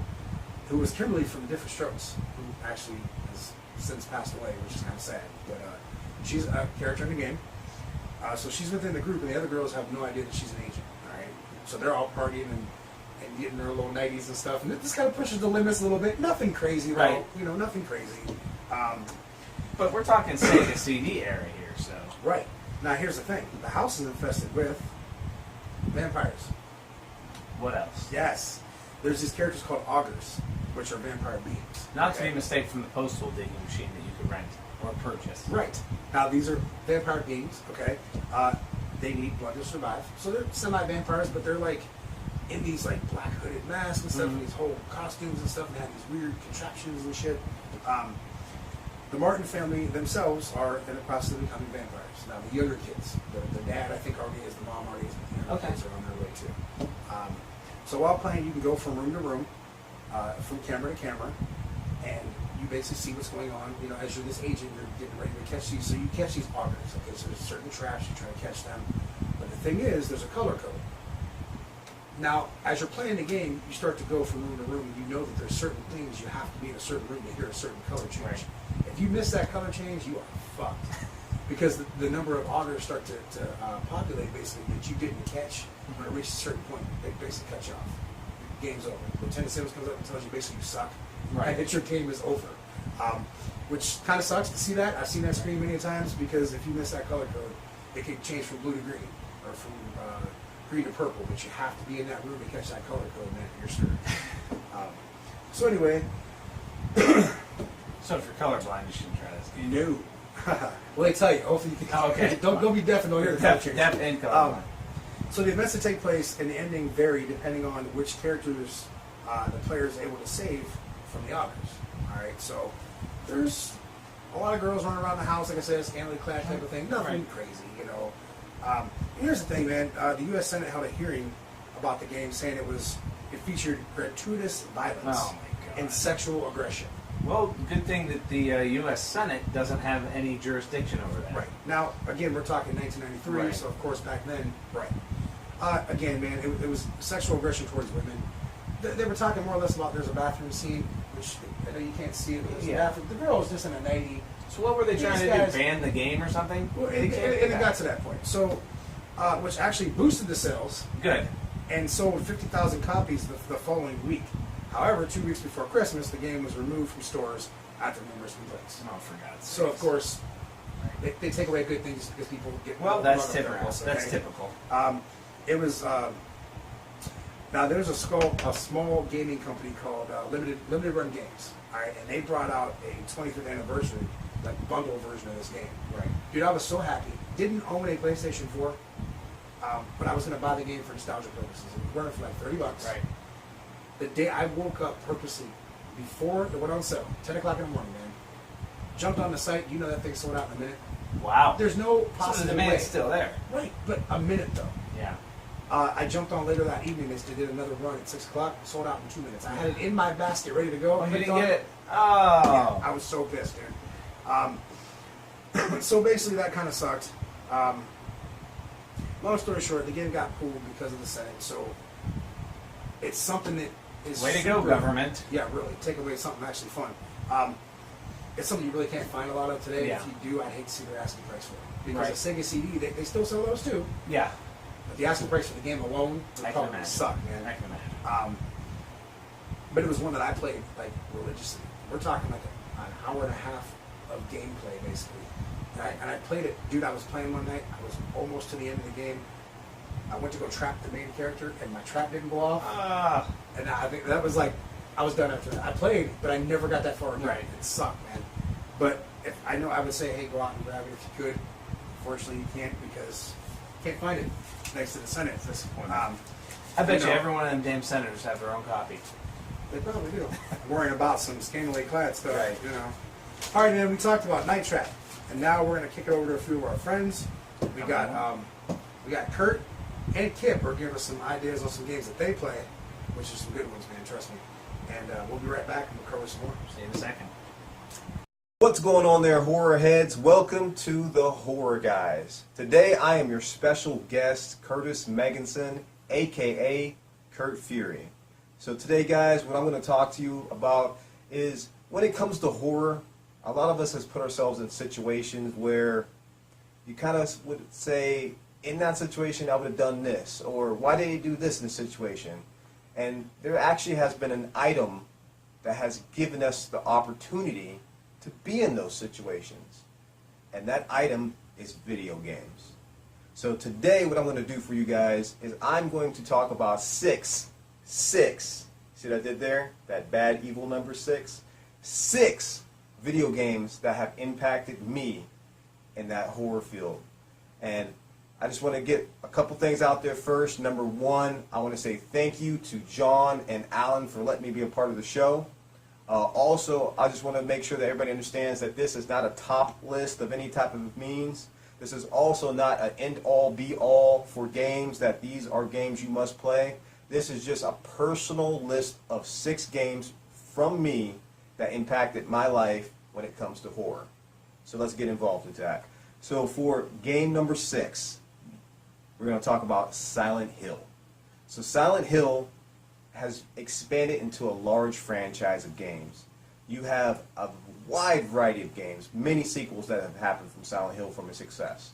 who was Kimberly from Different Strokes, who actually has since passed away, which is kind of sad. But she's a character in the game. So she's within the group, and the other girls have no idea that she's an agent. All right, so they're all partying and getting their little nighties and stuff, and this kind of pushes the limits a little bit. Nothing crazy, though. Right. You know, nothing crazy. But we're talking Sega CD era here, so. Right. Now here's the thing: the house is infested with vampires. What else? Yes, there's these characters called augurs, which are vampire beings. Not to be mistaken from the postal digging machine that you could rent or purchase. Right. Now these are vampire beings, okay? They need blood to survive. So they're semi-vampires, but they're like in these like black hooded masks and stuff, and these whole costumes and stuff, and they have these weird contraptions and shit. The Martin family themselves are in the process of becoming vampires. Now the younger kids, the dad I think already is, the mom already is, the younger Okay. kids are on their way too. So while playing, you can go from room to room, from camera to camera, and you basically see what's going on. You know, as you're this agent, you're getting ready to catch these. So you catch these augurs. Okay, so there's certain traps, you try to catch them. But the thing is, there's a color code. Now, as you're playing the game, you start to go from room to room, and you know that there's certain things you have to be in a certain room to hear a certain color change. Right. If you miss that color change, you are fucked. Because the number of augurs start to populate, basically, that you didn't catch. When it reaches a certain point, they basically cut you off. Game's over. Lieutenant Sims comes up and tells you basically you suck. Right. And that your game is over. Which kind of sucks to see that. I've seen that screen many times, because if you miss that color code, it can change from blue to green, or from green to purple, but you have to be in that room to catch that color code, man. You're screwed. So anyway, So if you're colorblind, you shouldn't try this game. no. Well, they tell you. Hopefully you can. Oh, okay. Don't go be deaf and don't hear the color change. Deaf and colorblind. So the events that take place and the ending vary depending on which characters the player is able to save from the others. All right, so there's a lot of girls running around the house, like I said, scantily clad type of thing. Nothing crazy, you know. And here's the thing, man. The U.S. Senate held a hearing about the game, saying it featured gratuitous violence Oh my God. and sexual aggression. Well, good thing that the U.S. Senate doesn't have any jurisdiction over that. Right. Now, again, we're talking 1993, Right. so of course back then, right. Again, man, it was sexual aggression towards women. They were talking more or less about there's a bathroom scene, which I know you can't see it, but there's a bathroom. The girl was just in a nightie. So what were they trying These to guys- do? Ban the game or something? Well, They and can't do it that. got to that point. So, which actually boosted the sales Good. and sold 50,000 copies the following week. However, 2 weeks before Christmas, the game was removed from stores after numerous complaints. Oh, for God's sake. So, of course, they take away good things because people get Well, run that's up their typical. ass, That's okay? typical. It was now there's a small gaming company called Limited Run Games, all right, and they brought out a 25th anniversary like bundle version of this game. Right. Dude, I was so happy. Didn't own a PlayStation 4, but I was going to buy the game for nostalgia purposes. It was running for like $30. Right. The day I woke up purposely before it went on sale, 10 o'clock in the morning, man. Jumped on the site. You know that thing sold out in a minute. Wow. There's no So the possible demand's way. still there. Right, but a minute though. Yeah. I jumped on later that evening. They did another run at 6 o'clock. Sold out in 2 minutes. I had it in my basket, ready to go. Oh, you Clicked didn't on get it? Yeah, Oh. I was so pissed, dude. So basically, that kind of sucked. Long story short, the game got pulled because of the setting. So it's something that is Way to go, government. Yeah, really. Take away something actually fun. It's something you really can't find a lot of today. Yeah. If you do, I'd hate to see their asking price for it. Because Right. a Sega CD, they still sell those too. Yeah. But the asking price for the game alone would I can probably imagine. suck, man. I can imagine. But it was one that I played like religiously. We're talking like an hour and a half of gameplay basically. And I played it, dude. I was playing one night. I was almost to the end of the game. I went to go trap the main character, and my trap didn't go off. Ah. And I think that was like, I was done after that. I played, but I never got that far. Right. It sucked, man. But if I know, I would say, hey, go out and grab it if you could. Unfortunately, you can't because you can't find it next to the Senate. Disappointing. I bet you every one of them damn senators have their own copy. They probably do. Worrying about some scantily clad stuff, Right. you know. All right, man. We talked about Night Trap, and now we're gonna kick it over to a few of our friends. We got Kurt and Kip are giving us some ideas on some games that they play, which is some good ones, man. Trust me. And we'll be right back, and we'll cover some more. See you in a second. What's going on there, horror heads? Welcome to the Horror Guys. Today I am your special guest, Curtis Megginson, aka Kurt Fury. So today, guys, what I'm going to talk to you about is when it comes to horror, a lot of us has put ourselves in situations where you kind of would say, in that situation I would have done this, or why did he do this in this situation? And there actually has been an item that has given us the opportunity to be in those situations. And that item is video games. So today what I'm going to do for you guys is I'm going to talk about six, see what I did there? That bad evil number 6? 6 video games that have impacted me in that horror field. And I just want to get a couple things out there first. Number one, I want to say thank you to John and Alan for letting me be a part of the show. Also, I just want to make sure that everybody understands that this is not a top list of any type of means. This is also not an end-all, be-all for games, that these are games you must play. This is just a personal list of 6 games from me that impacted my life when it comes to horror. So let's get involved with that. So for game number 6, we're going to talk about Silent Hill. So Silent Hill has expanded into a large franchise of games. You have a wide variety of games, many sequels that have happened from Silent Hill from its success.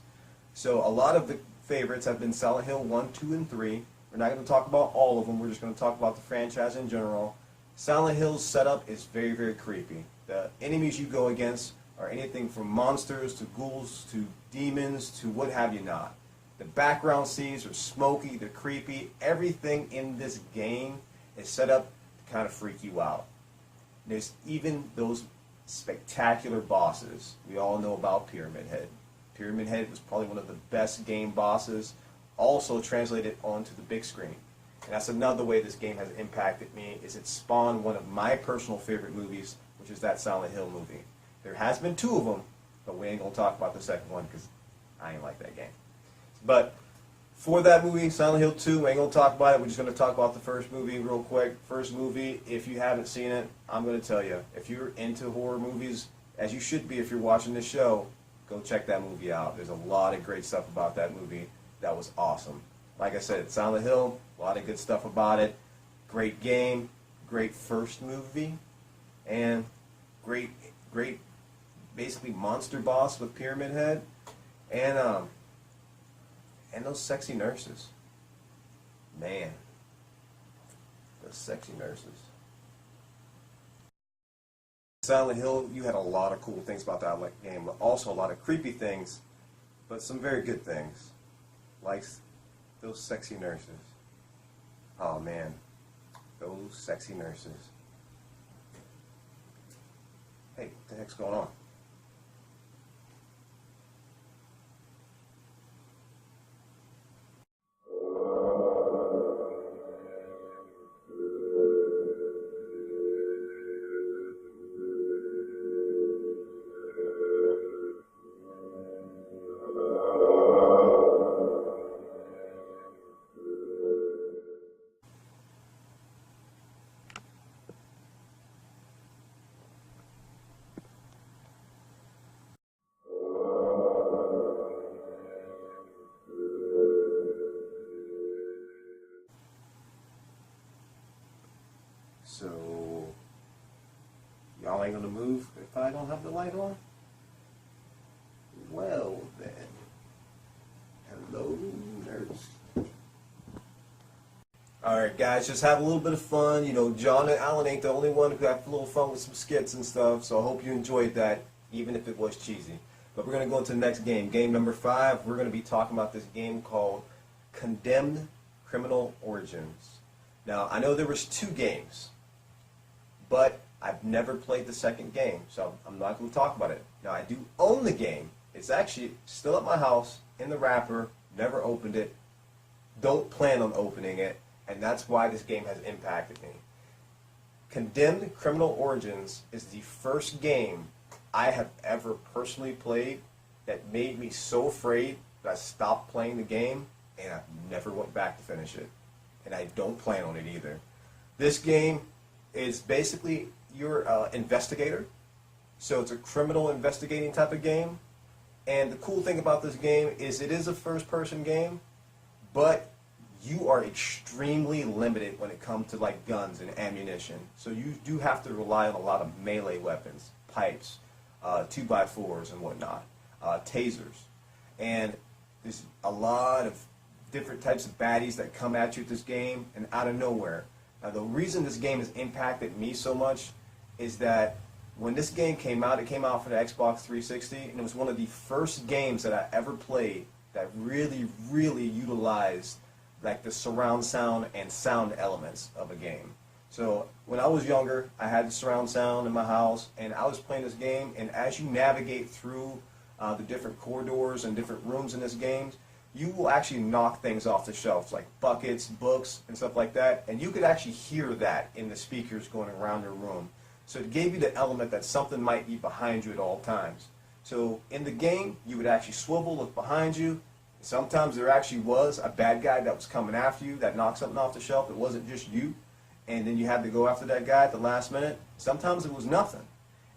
So a lot of the favorites have been Silent Hill 1, 2, and 3. We're not going to talk about all of them. We're just going to talk about the franchise in general. Silent Hill's setup is very, very creepy. The enemies you go against are anything from monsters to ghouls to demons to what have you not. The background scenes are smoky, they're creepy. Everything in this game is set up to kind of freak you out. There's even those spectacular bosses. We all know about Pyramid Head. Pyramid Head was probably one of the best game bosses, also translated onto the big screen. And that's another way this game has impacted me, is it spawned one of my personal favorite movies, which is that Silent Hill movie. There has been 2 of them, but we ain't going to talk about the second one because I ain't like that game. But for that movie, Silent Hill 2, we ain't going to talk about it. We're just going to talk about the first movie real quick. First movie, if you haven't seen it, I'm going to tell you, if you're into horror movies, as you should be if you're watching this show, go check that movie out. There's a lot of great stuff about that movie that was awesome. Like I said, Silent Hill, a lot of good stuff about it. Great game, great first movie, and great basically monster boss with Pyramid Head, and those sexy nurses. Man, those sexy nurses. Silent Hill, you had a lot of cool things about that game, but also a lot of creepy things, but some very good things, like those sexy nurses. Oh man, those sexy nurses. Hey, what the heck's going on? going to move if I don't have the light on? Well then. Hello, nerds. Alright guys, just have a little bit of fun. You know, John and Alan ain't the only one who had a little fun with some skits and stuff, so I hope you enjoyed that, even if it was cheesy. But we're going to go into the next game. Game number 5, we're going to be talking about this game called Condemned Criminal Origins. Now, I know there was 2 games, but I've never played the second game, so I'm not going to talk about it. Now, I do own the game. It's actually still at my house, in the wrapper, never opened it, don't plan on opening it, and that's why this game has impacted me. Condemned Criminal Origins is the first game I have ever personally played that made me so afraid that I stopped playing the game, and I never went back to finish it. And I don't plan on it either. This game is basically you're an investigator, so it's a criminal investigating type of game. And the cool thing about this game is it is a first-person game, but you are extremely limited when it comes to like guns and ammunition. So you do have to rely on a lot of melee weapons, pipes, 2x4s and whatnot, tasers. And there's a lot of different types of baddies that come at you at this game and out of nowhere. Now the reason this game has impacted me so much is that when this game came out, it came out for the Xbox 360, and it was one of the first games that I ever played that really, really utilized like the surround sound and sound elements of a game. So when I was younger, I had the surround sound in my house, and I was playing this game, and as you navigate through the different corridors and different rooms in this game, you will actually knock things off the shelves, like buckets, books, and stuff like that, and you could actually hear that in the speakers going around your room. So it gave you the element that something might be behind you at all times. So in the game, you would actually swivel, look behind you. Sometimes there actually was a bad guy that was coming after you that knocked something off the shelf. It wasn't just you. And then you had to go after that guy at the last minute. Sometimes it was nothing.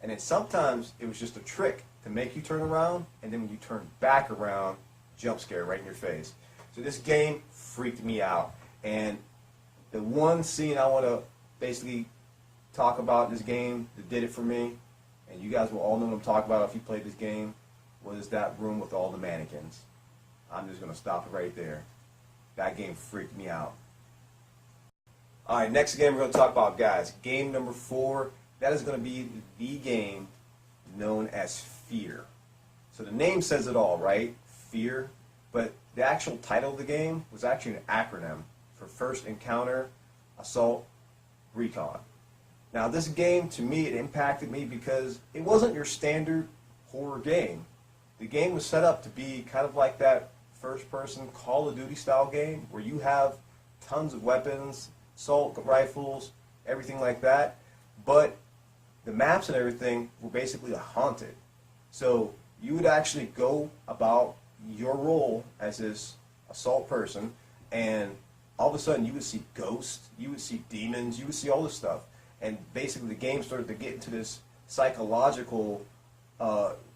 And then sometimes it was just a trick to make you turn around, and then when you turn back around, jump scare right in your face. So this game freaked me out. And the one scene I want to basically talk about in this game that did it for me, and you guys will all know what I'm talking about if you played this game, was that room with all the mannequins. I'm just going to stop it right there. That game freaked me out. Alright, next game we're going to talk about, guys. Game number 4, that is going to be the game known as Fear. So the name says it all, right? Fear. But the actual title of the game was actually an acronym for First Encounter, Assault, Recon. Now this game, to me, it impacted me because it wasn't your standard horror game. The game was set up to be kind of like that first-person Call of Duty style game where you have tons of weapons, assault rifles, everything like that, but the maps and everything were basically haunted. So you would actually go about your role as this assault person, and all of a sudden you would see ghosts, you would see demons, you would see all this stuff. And basically the game started to get into this psychological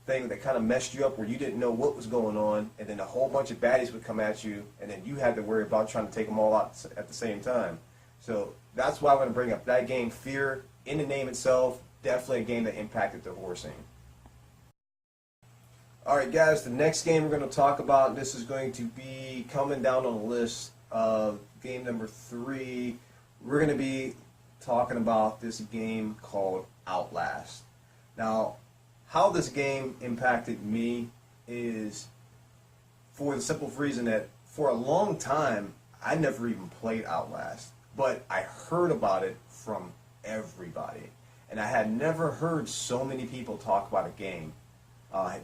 thing that kind of messed you up where you didn't know what was going on, and then a whole bunch of baddies would come at you, and then you had to worry about trying to take them all out at the same time. So that's why I'm going to bring up that game, Fear, in the name itself, definitely a game that impacted the horror scene. Alright guys, the next game we're going to talk about, this is going to be coming down on the list of game number 3. We're going to be talking about this game called Outlast. Now, how this game impacted me is for the simple reason that for a long time I never even played Outlast, but I heard about it from everybody, and I had never heard so many people talk about a game.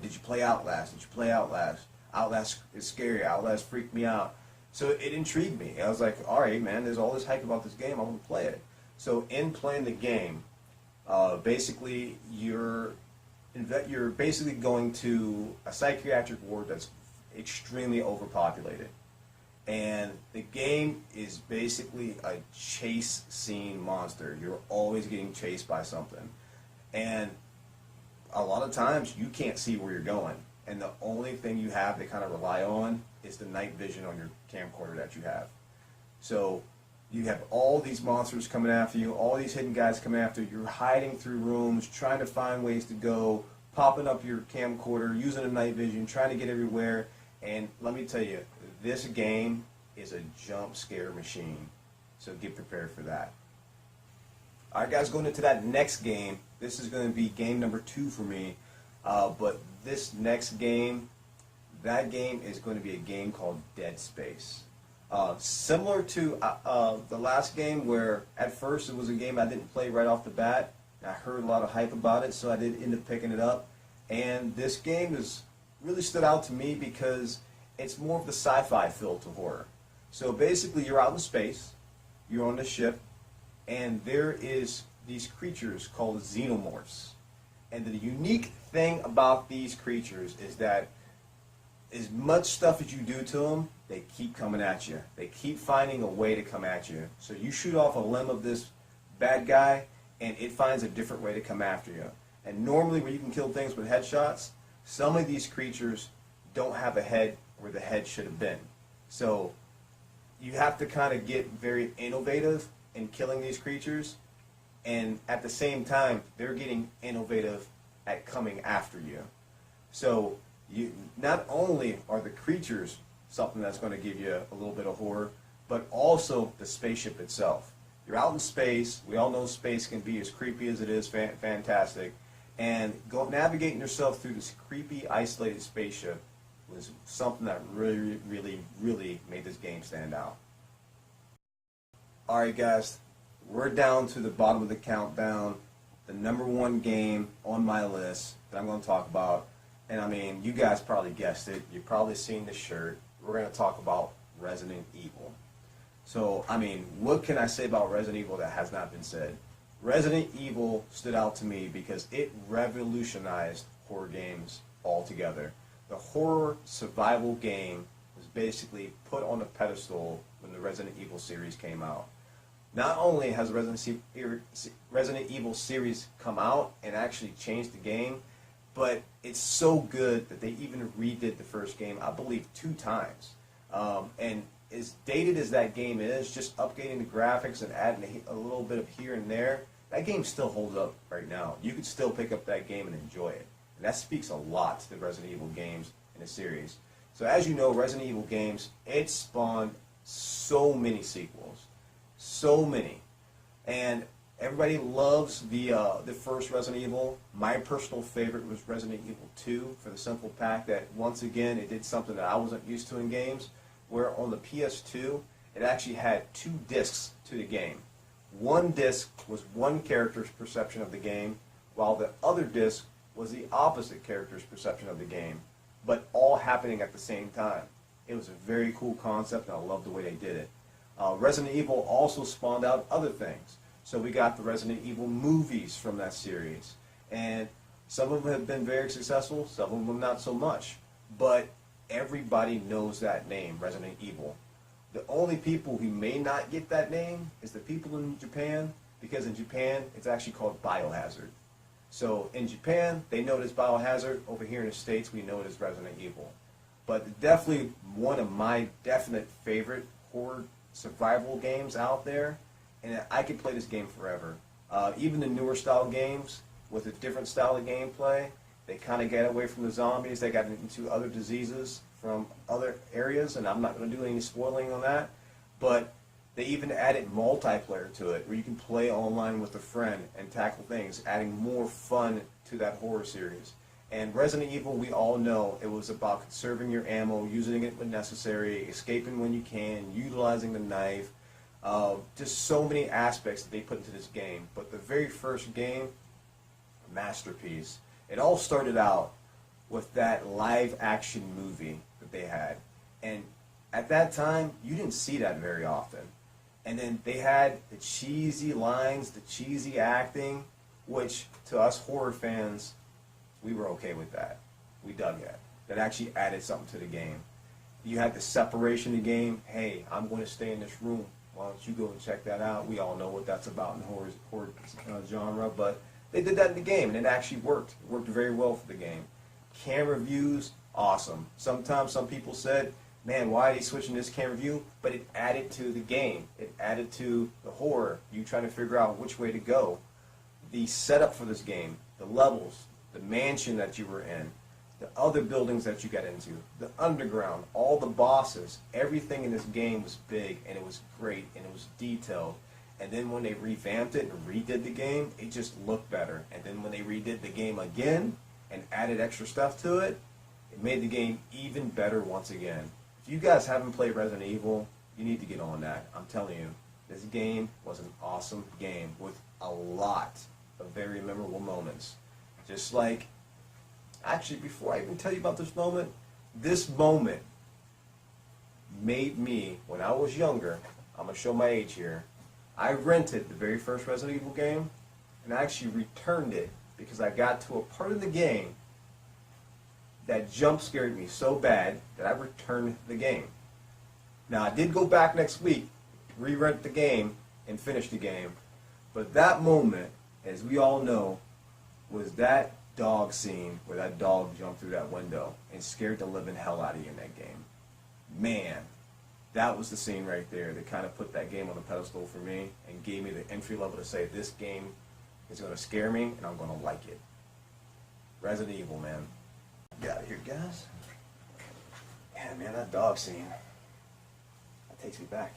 Did you play Outlast? Did you play Outlast? Outlast is scary. Outlast freaked me out. So it intrigued me. I was like, all right, man, there's all this hype about this game. I want to play it. So in playing the game, basically you're basically going to a psychiatric ward that's extremely overpopulated. And the game is basically a chase scene monster. You're always getting chased by something. And a lot of times you can't see where you're going. And the only thing you have to kind of rely on is the night vision on your camcorder that you have. So You have all these monsters coming after you, all these hidden guys coming after you. You're hiding through rooms, trying to find ways to go, popping up your camcorder, using a night vision, trying to get everywhere. And let me tell you, this game is a jump scare machine. So get prepared for that. Alright guys, going into that next game, this is going to be game number 2 for me. But this next game, that game is going to be a game called Dead Space. Similar to the last game, where at first it was a game I didn't play right off the bat. I heard a lot of hype about it, so I did end up picking it up. And this game is really stood out to me because it's more of the sci-fi feel to horror. So basically you're out in space, you're on the ship, and there is these creatures called xenomorphs. And the unique thing about these creatures is that as much stuff as you do to them, they keep coming at you. They keep finding a way to come at you. So you shoot off a limb of this bad guy, and it finds a different way to come after you. And normally where you can kill things with headshots, some of these creatures don't have a head where the head should have been. So you have to kind of get very innovative in killing these creatures, and at the same time they're getting innovative at coming after you. So you not only are the creatures something that's going to give you a little bit of horror, but also the spaceship itself. You're out in space. We all know space can be as creepy as it is fantastic, and navigating yourself through this creepy, isolated spaceship was something that really, really, really made this game stand out. Alright guys, we're down to the bottom of the countdown. The number 1 game on my list that I'm going to talk about, and I mean, you guys probably guessed it. You've probably seen the shirt. We're going to talk about Resident Evil. So, I mean, what can I say about Resident Evil that has not been said? Resident Evil stood out to me because it revolutionized horror games altogether. The horror survival game was basically put on a pedestal when the Resident Evil series came out. Not only has the Resident Evil series come out and actually changed the game, but it's so good that they even redid the first game, I believe, 2 times. And as dated as that game is, just updating the graphics and adding a little bit of here and there, that game still holds up right now. You could still pick up that game and enjoy it. And that speaks a lot to the Resident Evil games in the series. So as you know, Resident Evil games, it spawned so many sequels. So many. And everybody loves the first Resident Evil. My personal favorite was Resident Evil 2 for the simple fact that, once again, it did something that I wasn't used to in games, where on the PS2, it actually had 2 discs to the game. One disc was one character's perception of the game, while the other disc was the opposite character's perception of the game, but all happening at the same time. It was a very cool concept, and I love the way they did it. Resident Evil also spawned out other things. So we got the Resident Evil movies from that series, and some of them have been very successful, some of them not so much, but everybody knows that name, Resident Evil. The only people who may not get that name is the people in Japan, because in Japan it's actually called Biohazard. So in Japan they know it as Biohazard. Over here in the States we know it as Resident Evil. But definitely one of my definite favorite horror survival games out there, and I could play this game forever. Even the newer style games with a different style of gameplay, they kind of get away from the zombies. They got into other diseases from other areas, and I'm not going to do any spoiling on that. But they even added multiplayer to it, where you can play online with a friend and tackle things, adding more fun to that horror series. And Resident Evil, we all know, it was about conserving your ammo, using it when necessary, escaping when you can, utilizing the knife. Just so many aspects that they put into this game. But the very first game, a masterpiece. It all started out with that live action movie that they had. And at that time, you didn't see that very often. And then they had the cheesy lines, the cheesy acting, which to us horror fans, we were okay with that. We dug that. That actually added something to the game. You had the separation of the game. Hey, I'm going to stay in this room. Why don't you go and check that out? We all know what that's about in the horror genre, but they did that in the game, and it actually worked. It worked very well for the game. Camera views, awesome. Sometimes some people said man, why are they switching this camera view? But it added to the game. It added to the horror. You trying to figure out which way to go. The setup for this game, the levels, the mansion that you were in, the other buildings that you got into, the underground, all the bosses, everything in this game was big and it was great and it was detailed. And then when they revamped it and redid the game, it just looked better. And then when they redid the game again and added extra stuff to it, it made the game even better once again. If you guys haven't played Resident Evil, you need to get on that. I'm telling you, this game was an awesome game with a lot of very memorable moments. Just like, actually, before I even tell you about this moment made me, when I was younger, I'm going to show my age here, I rented the very first Resident Evil game, and I actually returned it because I got to a part of the game that jump scared me so bad that I returned the game. Now, I did go back next week, re-rent the game, and finish the game, but that moment, as we all know, was that dog scene where that dog jumped through that window and scared the living hell out of you in that game. Man, that was the scene right there that kind of put that game on a pedestal for me and gave me the entry level to say this game is going to scare me and I'm going to like it. Resident Evil, man. Get out of here, guys. Yeah, man, that dog scene, that takes me back.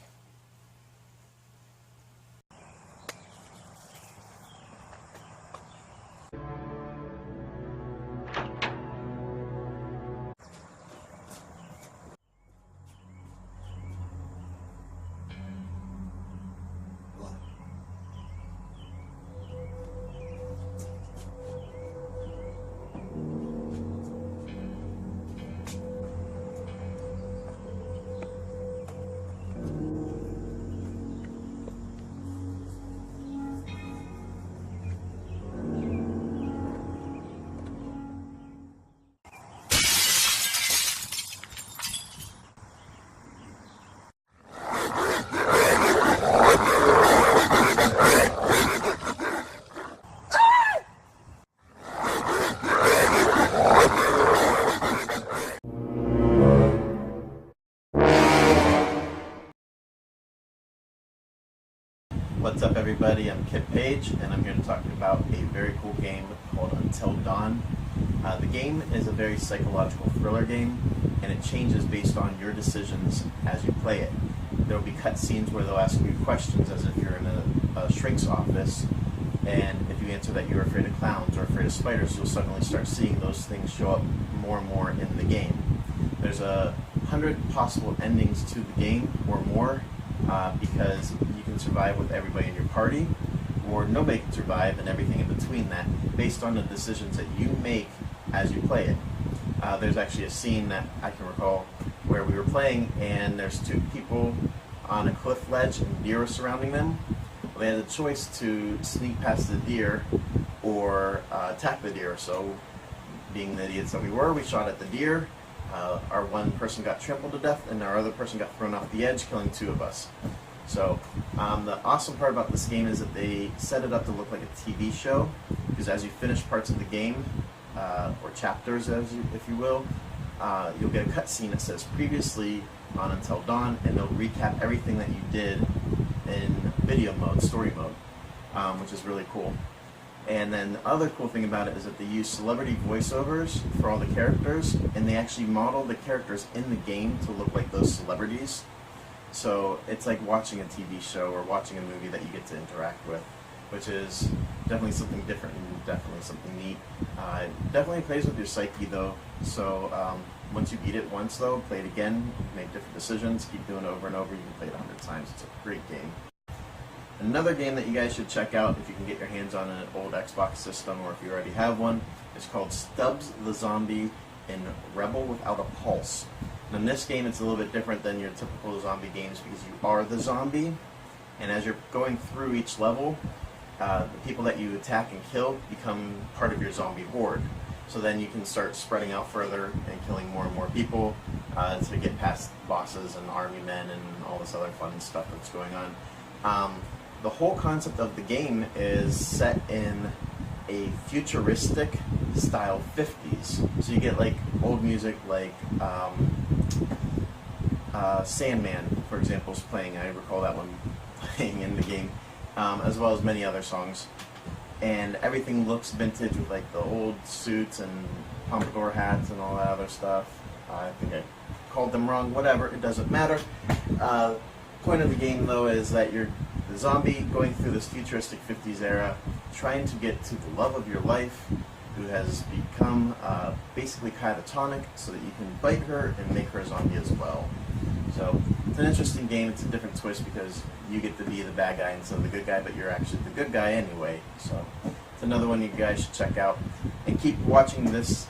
What's up, everybody? I'm Kip Page, and I'm here to talk about a very cool game called Until Dawn. The game is a very psychological thriller game, and it changes based on your decisions as you play it. There will be cutscenes where they'll ask you questions as if you're in a shrink's office, and if you answer that you're afraid of clowns or afraid of spiders, you'll suddenly start seeing those things show up more and more in the game. There's 100 possible endings to the game or more, because you can survive with everybody in your party, or nobody can survive, and everything in between that, based on the decisions that you make as you play it. There's actually a scene that I can recall where we were playing, and there's two people on a cliff ledge, and deer are surrounding them. Well, they had a choice to sneak past the deer or attack the deer. So, being the idiots that we were, we shot at the deer. Our one person got trampled to death, and our other person got thrown off the edge, killing two of us. So, the awesome part about this game is that they set it up to look like a TV show, because as you finish parts of the game, or chapters, if you will, you'll get a cutscene that says previously on Until Dawn, and they'll recap everything that you did in video mode, story mode, which is really cool. And then the other cool thing about it is that they use celebrity voiceovers for all the characters, and they actually model the characters in the game to look like those celebrities. So it's like watching a TV show or watching a movie that you get to interact with, which is definitely something different and definitely something neat. It definitely plays with your psyche though, so once you beat it once though, play it again, make different decisions, keep doing it over and over, you can play it 100 times. It's a great game. Another game that you guys should check out if you can get your hands on an old Xbox system, or if you already have one, is called Stubbs the Zombie in Rebel Without a Pulse. And in this game, it's a little bit different than your typical zombie games because you are the zombie, and as you're going through each level, the people that you attack and kill become part of your zombie horde. So then you can start spreading out further and killing more and more people to get past bosses and army men and all this other fun stuff that's going on. The whole concept of the game is set in a futuristic style 50s. So you get like old music like Sandman, for example, is playing. I recall that one playing in the game, as well as many other songs. And everything looks vintage with like the old suits and pompadour hats and all that other stuff. I think I called them wrong. Whatever, it doesn't matter. Point of the game, though, is that you're the zombie going through this futuristic 50s era, trying to get to the love of your life, who has become basically catatonic, so that you can bite her and make her a zombie as well. So it's an interesting game. It's a different twist because you get to be the bad guy instead of the good guy, but you're actually the good guy anyway. So it's another one you guys should check out. And keep watching this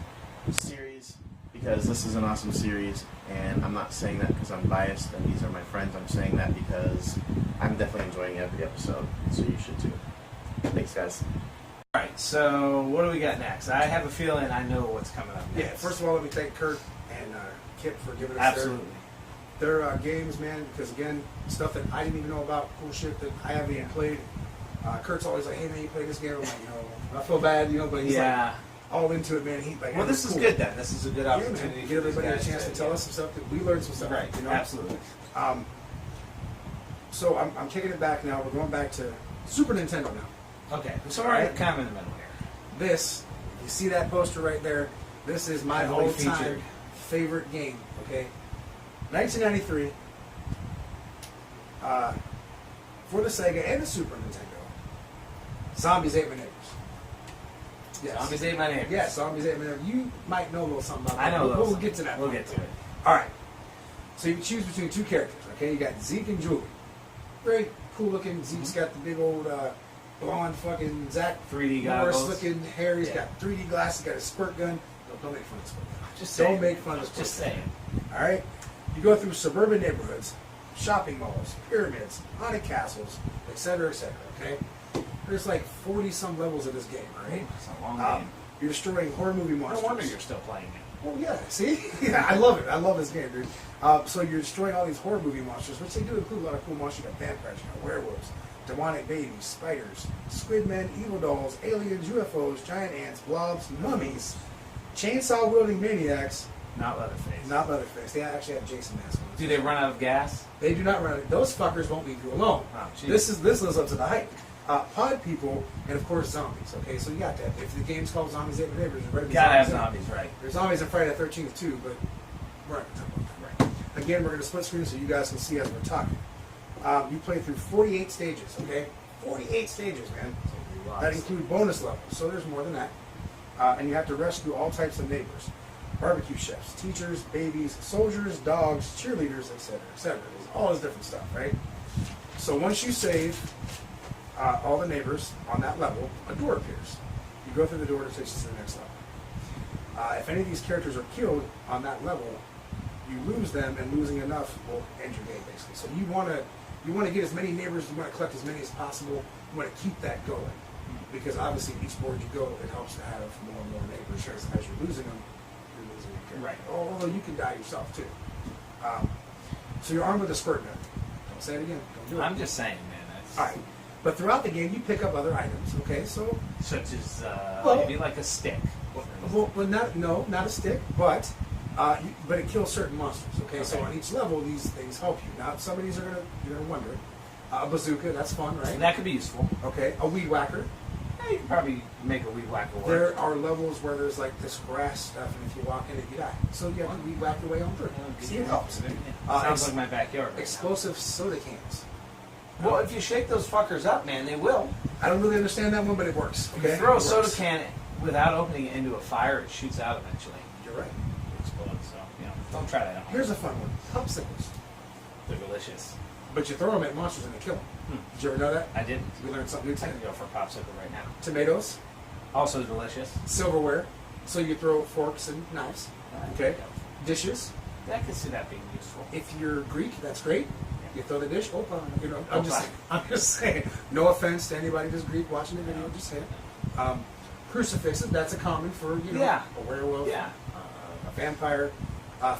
series because this is an awesome series. And I'm not saying that because I'm biased and these are my friends. I'm saying that because I'm definitely enjoying every episode. So you should too. Thanks, guys. All right, so what do we got next? I have a feeling I know what's coming up next. Yeah, first of all, let me thank Kurt and Kip for giving us Absolutely. their games, man, because again, stuff that I didn't even know about, cool shit that I haven't even played. Kurt's always like, hey man, you play this game? I'm like, I feel bad, but he's like all into it, man. He like, well, this is good then. This is a good opportunity. Man, give everybody a chance to tell us some stuff that we learned some stuff. Right, absolutely. So I'm kicking it back now. We're going back to Super Nintendo now. Okay, so we're kind of in the middle here. This, you see that poster right there? This is my Heavily all-time featured. favorite game. Okay, 1993 for the Sega and the Super Nintendo. Zombies Ate My Neighbors. Yes. Zombies Ate My Neighbors. Yeah, Zombies Ate My Neighbors. You might know a little something about that. I know a little We'll something. get to that. We'll get to it. All right. So you can choose between two characters. Okay, you got Zeke and Julie. Very cool looking. Zeke's got the big old blonde fucking Zach 3D Morris goggles. looking hair. He's Yeah. got 3D glasses. Got a squirt gun. Don't make fun of the squirt gun. Just Don't saying. make fun of the Just squirt gun. saying. All right. You go through suburban neighborhoods, shopping malls, pyramids, haunted castles, etc., etc. Okay. There's like 40 some levels of this game. All right. It's a long game. You're destroying horror movie No monsters. wonder you're still playing it. Oh yeah, see? Yeah, I love it. I love this game, dude. So you're destroying all these horror movie monsters, which they do include a lot of cool monsters. You got vampires, you got werewolves, demonic babies, spiders, squid men, evil dolls, aliens, UFOs, giant ants, blobs, mummies, chainsaw-wielding maniacs. Not Leatherface. Not Leatherface. They actually have Jason mask on. Do they run out of gas? They do not run it. Those fuckers won't leave you alone. Oh, geez. This lives up to the hype. Pod people, and of course zombies. Okay, so you got that. If the game's called Zombies Ate My Neighbors, there better be Gotta have zombies. zombies, right? There's zombies on Friday the 13th too, but we're not going to talk about that. Right. Again, we're going to split screen so you guys can see as we're talking. You play through 48 stages, okay? 48 stages, man. That include bonus levels, so there's more than that. And you have to rescue all types of neighbors. Barbecue chefs, teachers, babies, soldiers, dogs, cheerleaders, etc., etc. There's all this different stuff, right? So once you save all the neighbors on that level, a door appears. You go through the door to take you to the next level. If any of these characters are killed on that level, you lose them, and losing enough will end your game, basically. So you want to get as many neighbors, you want to collect as many as possible, you want to keep that going. Because obviously each board you go, it helps to have more and more neighbors. As you're losing them, you're losing your character. Right. Although you can die yourself too. So you're armed with a squirt gun. Don't say it again. Don't do it. I'm just saying, man. That's All right. But throughout the game, you pick up other items. Okay, so such as Well- maybe like a stick. well, not a stick, but it kills certain monsters. Okay, so Okay. on each level, these things help you. Now, some of these you're gonna wonder. A bazooka, that's fun, right? That could be useful. Okay, a weed whacker. Yeah, you could probably make a weed whacker work. There are levels where there's like this grass stuff, and if you walk in it, you die. So you have to weed whack your way on through. See, it helps. Sounds like my backyard. Right Explosive soda cans. now. Well, if you shake those fuckers up, man, they will. I don't really understand that one, but it works. If Okay? you throw a It soda works. can without opening it into a fire, it shoots out eventually. You're right. It explodes. So, don't try that at home. Here's a fun one. Popsicles. They're delicious. But you throw them at monsters and they kill them. Did you ever know that? I didn't. We learned something new I today. can go for a popsicle right now. Tomatoes, Also delicious. silverware, so you throw forks and knives. Okay. Dishes. I can see that being useful. If you're Greek, that's great. You throw the dish. I'm Opa. just saying. No offense to anybody who's Greek watching the video. Just saying. Crucifixes. That's a common for Yeah. a werewolf. Yeah. A vampire.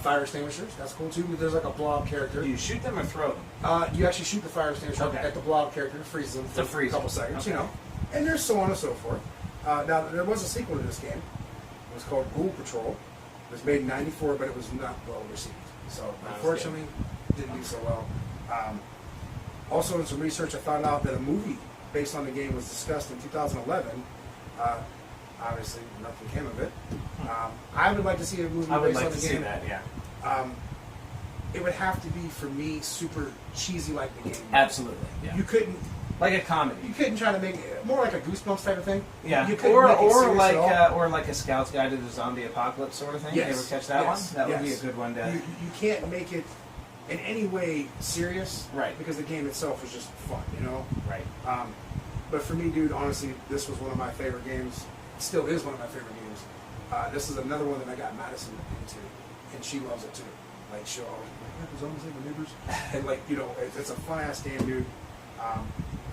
Fire extinguishers. That's cool too. There's like a blob character. Do you shoot them or throw them? You actually shoot the fire extinguisher Okay. at the blob character and freeze them for To freeze a couple them. seconds, Okay. And there's so on and so forth. Now, there was a sequel to this game. It was called Ghoul Patrol. It was made in '94, but it was not well received. So unfortunately, it didn't do so well. Also, in some research, I found out that a movie based on the game was discussed in 2011. Obviously, nothing came of it. I would like to see a movie I would based like on to the see game. that. Yeah. It would have to be, for me, super cheesy like the game. Absolutely. Yeah. You couldn't. Like a comedy. You couldn't try to make it more like a Goosebumps type of thing. Yeah. You couldn't Or make it or serious like at all. or like a Scout's Guide to the Zombie Apocalypse sort of thing. Yes. You ever catch that Yes. one? That would be a Yes. good one to. You can't make it in any way serious, Right. Because the game itself was just fun, you know. Right. But for me, dude, honestly, this was one of my favorite games. It still is one of my favorite games. This is another one that I got Madison into, and she loves it too. Like she'll always be like, "Yeah, zombies like my neighbors," and like it's a fun ass game, dude.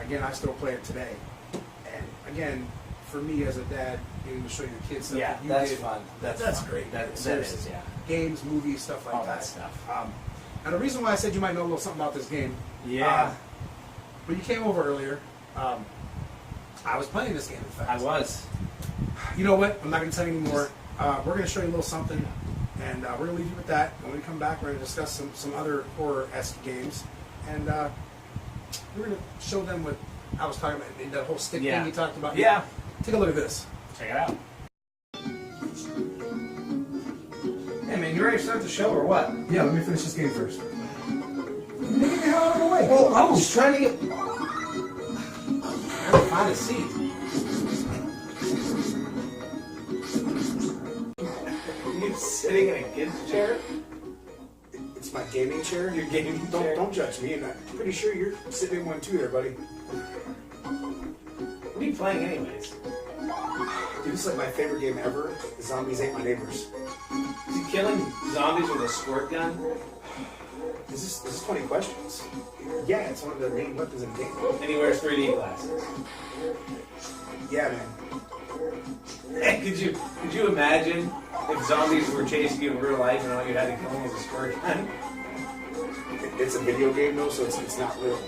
Again, I still play it today, and again, for me as a dad, getting to show your kids stuff Yeah, that you that's did, fun. That's fun. great. That Seriously. is, yeah. Games, movies, stuff like All that stuff. And the reason why I said you might know a little something about this game, Yeah. when you came over earlier, I was playing this game. In fact, I was. You know what? I'm not going to tell you anymore. We're going to show you a little something, and we're going to leave you with that. When we come back, we're going to discuss some other horror-esque games, and we're going to show them what I was talking about, that whole stick Yeah. thing you talked about. Yeah. Take a look at this. Check it out. Hey man, you ready to start the show or what? Yeah, let me finish this game first. Get the hell out of the way. Well, I was trying to get. Find a seat. You sitting in a kid's chair? It's my gaming chair. Your gaming chair? Don't judge me. And I'm pretty sure you're sitting in one too there, buddy. What are you playing anyways? Dude, this is like my favorite game ever. Zombies Ate My Neighbors. Is he killing zombies with a squirt gun? Is this 20 questions? Yeah, it's one of the main weapons in the game. And he wears 3D glasses. Yeah, man. Hey, could you imagine if zombies were chasing you in real life and all you had to kill them was a squirt gun? It's a video game though, so it's not real.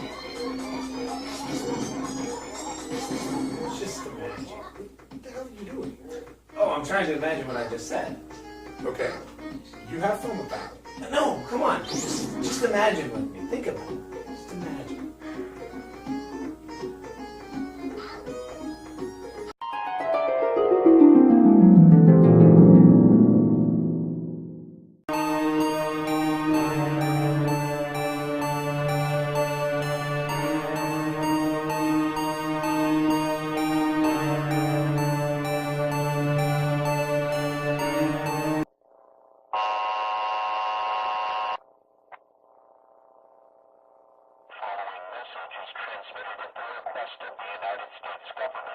Just imagine. What the hell are you doing? Oh, I'm trying to imagine what I just said. Okay. You have fun with that. No, come on. Just imagine with me. Think about it. Just imagine.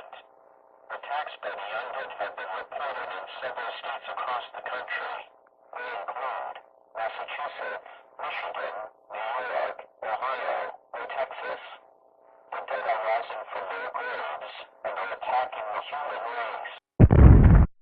Attacks by the undead have been reported in several states across the country. They include Massachusetts, Michigan, New York, Ohio, and Texas. The dead are rising from their graves and are attacking the human race.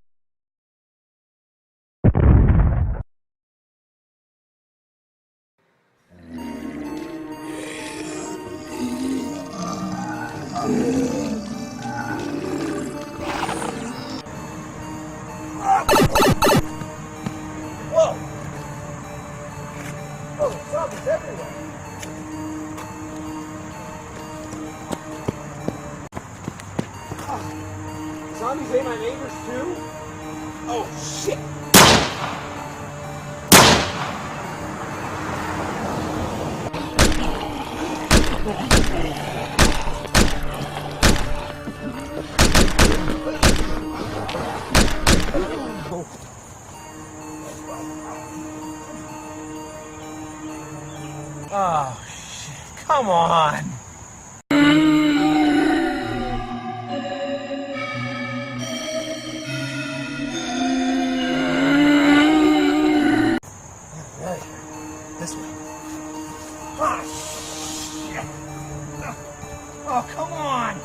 Zombies ate my neighbors too? Oh shit! Oh, shit. Come on. This way. Ah, shit. Oh, come on.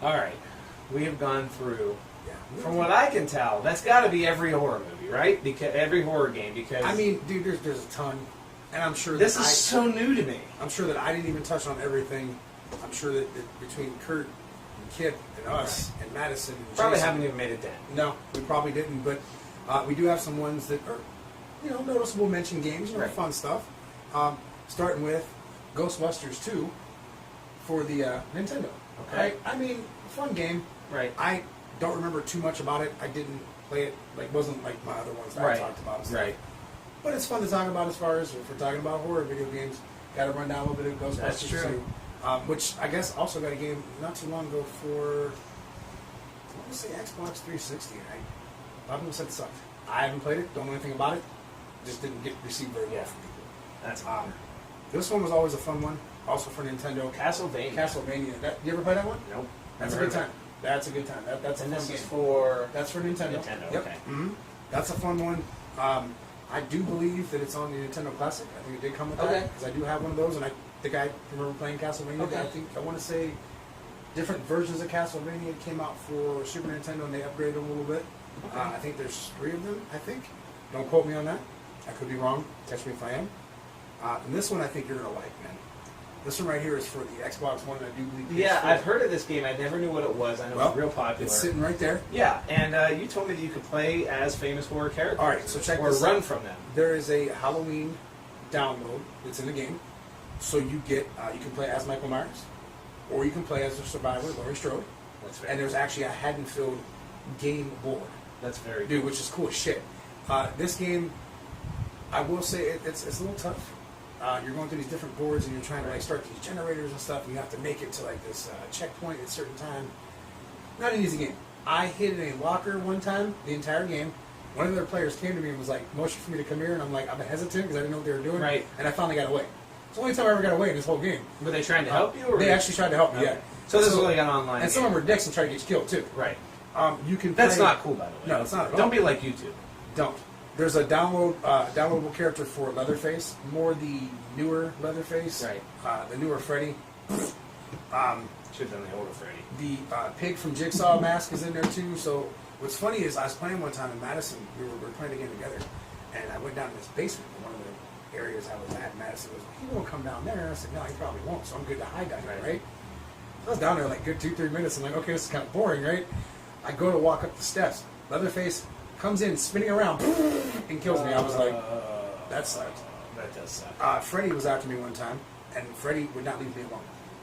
All right, we have gone through. From what I can tell, that's got to be every horror movie, right? Because every horror game. Because I mean, dude, there's a ton, and I'm sure this that is so new to me. I'm sure that I didn't even touch on everything. I'm sure that between Kurt and Kip and us and Madison and Probably Jason, haven't even made a dent. No, we probably didn't, but we do have some ones that are, noticeable mention games, Right. fun stuff. Starting with Ghostbusters 2 for the Nintendo. Okay. Right? I mean, fun game. Right. I don't remember too much about it. I didn't play it, wasn't like my other ones that Right. I talked about. And stuff. Right. But it's fun to talk about as far as if we're talking about horror video games. Got to run down a little bit of Ghostbusters That's true. 2. Which I guess also got a game not too long ago for, I want to say Xbox 360. A lot of people said it sucked. I haven't played it, don't know anything about it. Just didn't get received very well from people. That's awesome. This one was always a fun one, also for Nintendo. Castlevania. Castlevania. You ever play that one? Nope. That's a Never good heard time. That's a good time. That's a And fun this game. is for That's for Nintendo. Nintendo. Yep. Okay. hmm That's a fun one. I do believe that it's on the Nintendo Classic. I think it did come with Okay. that because I do have one of those, and I think I remember playing Castlevania. Okay. I want to say different versions of Castlevania came out for Super Nintendo, and they upgraded them a little bit. Okay. I think there's 3 of them. I think. Don't quote me on that. I could be wrong. Catch me if I am. And this one I think you're gonna like, man. This one right here is for the Xbox One, and I do believe. Yeah, PS4. I've heard of this game. I never knew what it was. I know Well, it's real popular. It's sitting right there. Yeah, and you told me that you could play as famous horror characters. All right, so check or this run out. from them. There is a Halloween download that's in the game, so you get you can play as Michael Myers, or you can play as the survivor, Laurie Strode, That's very and there's actually a Haddonfield game board, That's very dude, which is cool as shit. This game, I will say it's a little tough. You're going through these different boards, and you're trying to start these generators and stuff, and you have to make it to this checkpoint at a certain time. Not an easy game. I hid in a locker one time the entire game. One of their players came to me and was like, motioned for me to come here, and I'm hesitant because I didn't know what they were doing. Right. And I finally got away. It's the only time I ever got away in this whole game. Were they trying to help you? Or They actually tried to help me, Okay. yeah. So this is like an online And some game. of them were dicks and tried to get you killed, too. Right. You can That's play- not cool, by the way. No, it's not at all. Don't be like YouTube. Don't. There's a downloadable character for Leatherface, more the newer Leatherface. Right. The newer Freddy. Should have done the older Freddy. The pig from Jigsaw mask is in there too. So what's funny is I was playing one time in Madison. We were playing a game together, and I went down to this basement in one of the areas I was at. Madison was like, "He won't come down there." And I said, "No, he probably won't." So I'm good to hide down here, right? I was down there like good 2-3 minutes. I'm like, "Okay, this is kind of boring, right?" I go to walk up the steps. Leatherface comes in spinning around and kills me. I was like, "That sucked." That does suck. Freddy was after me one time, and Freddy would not leave me alone.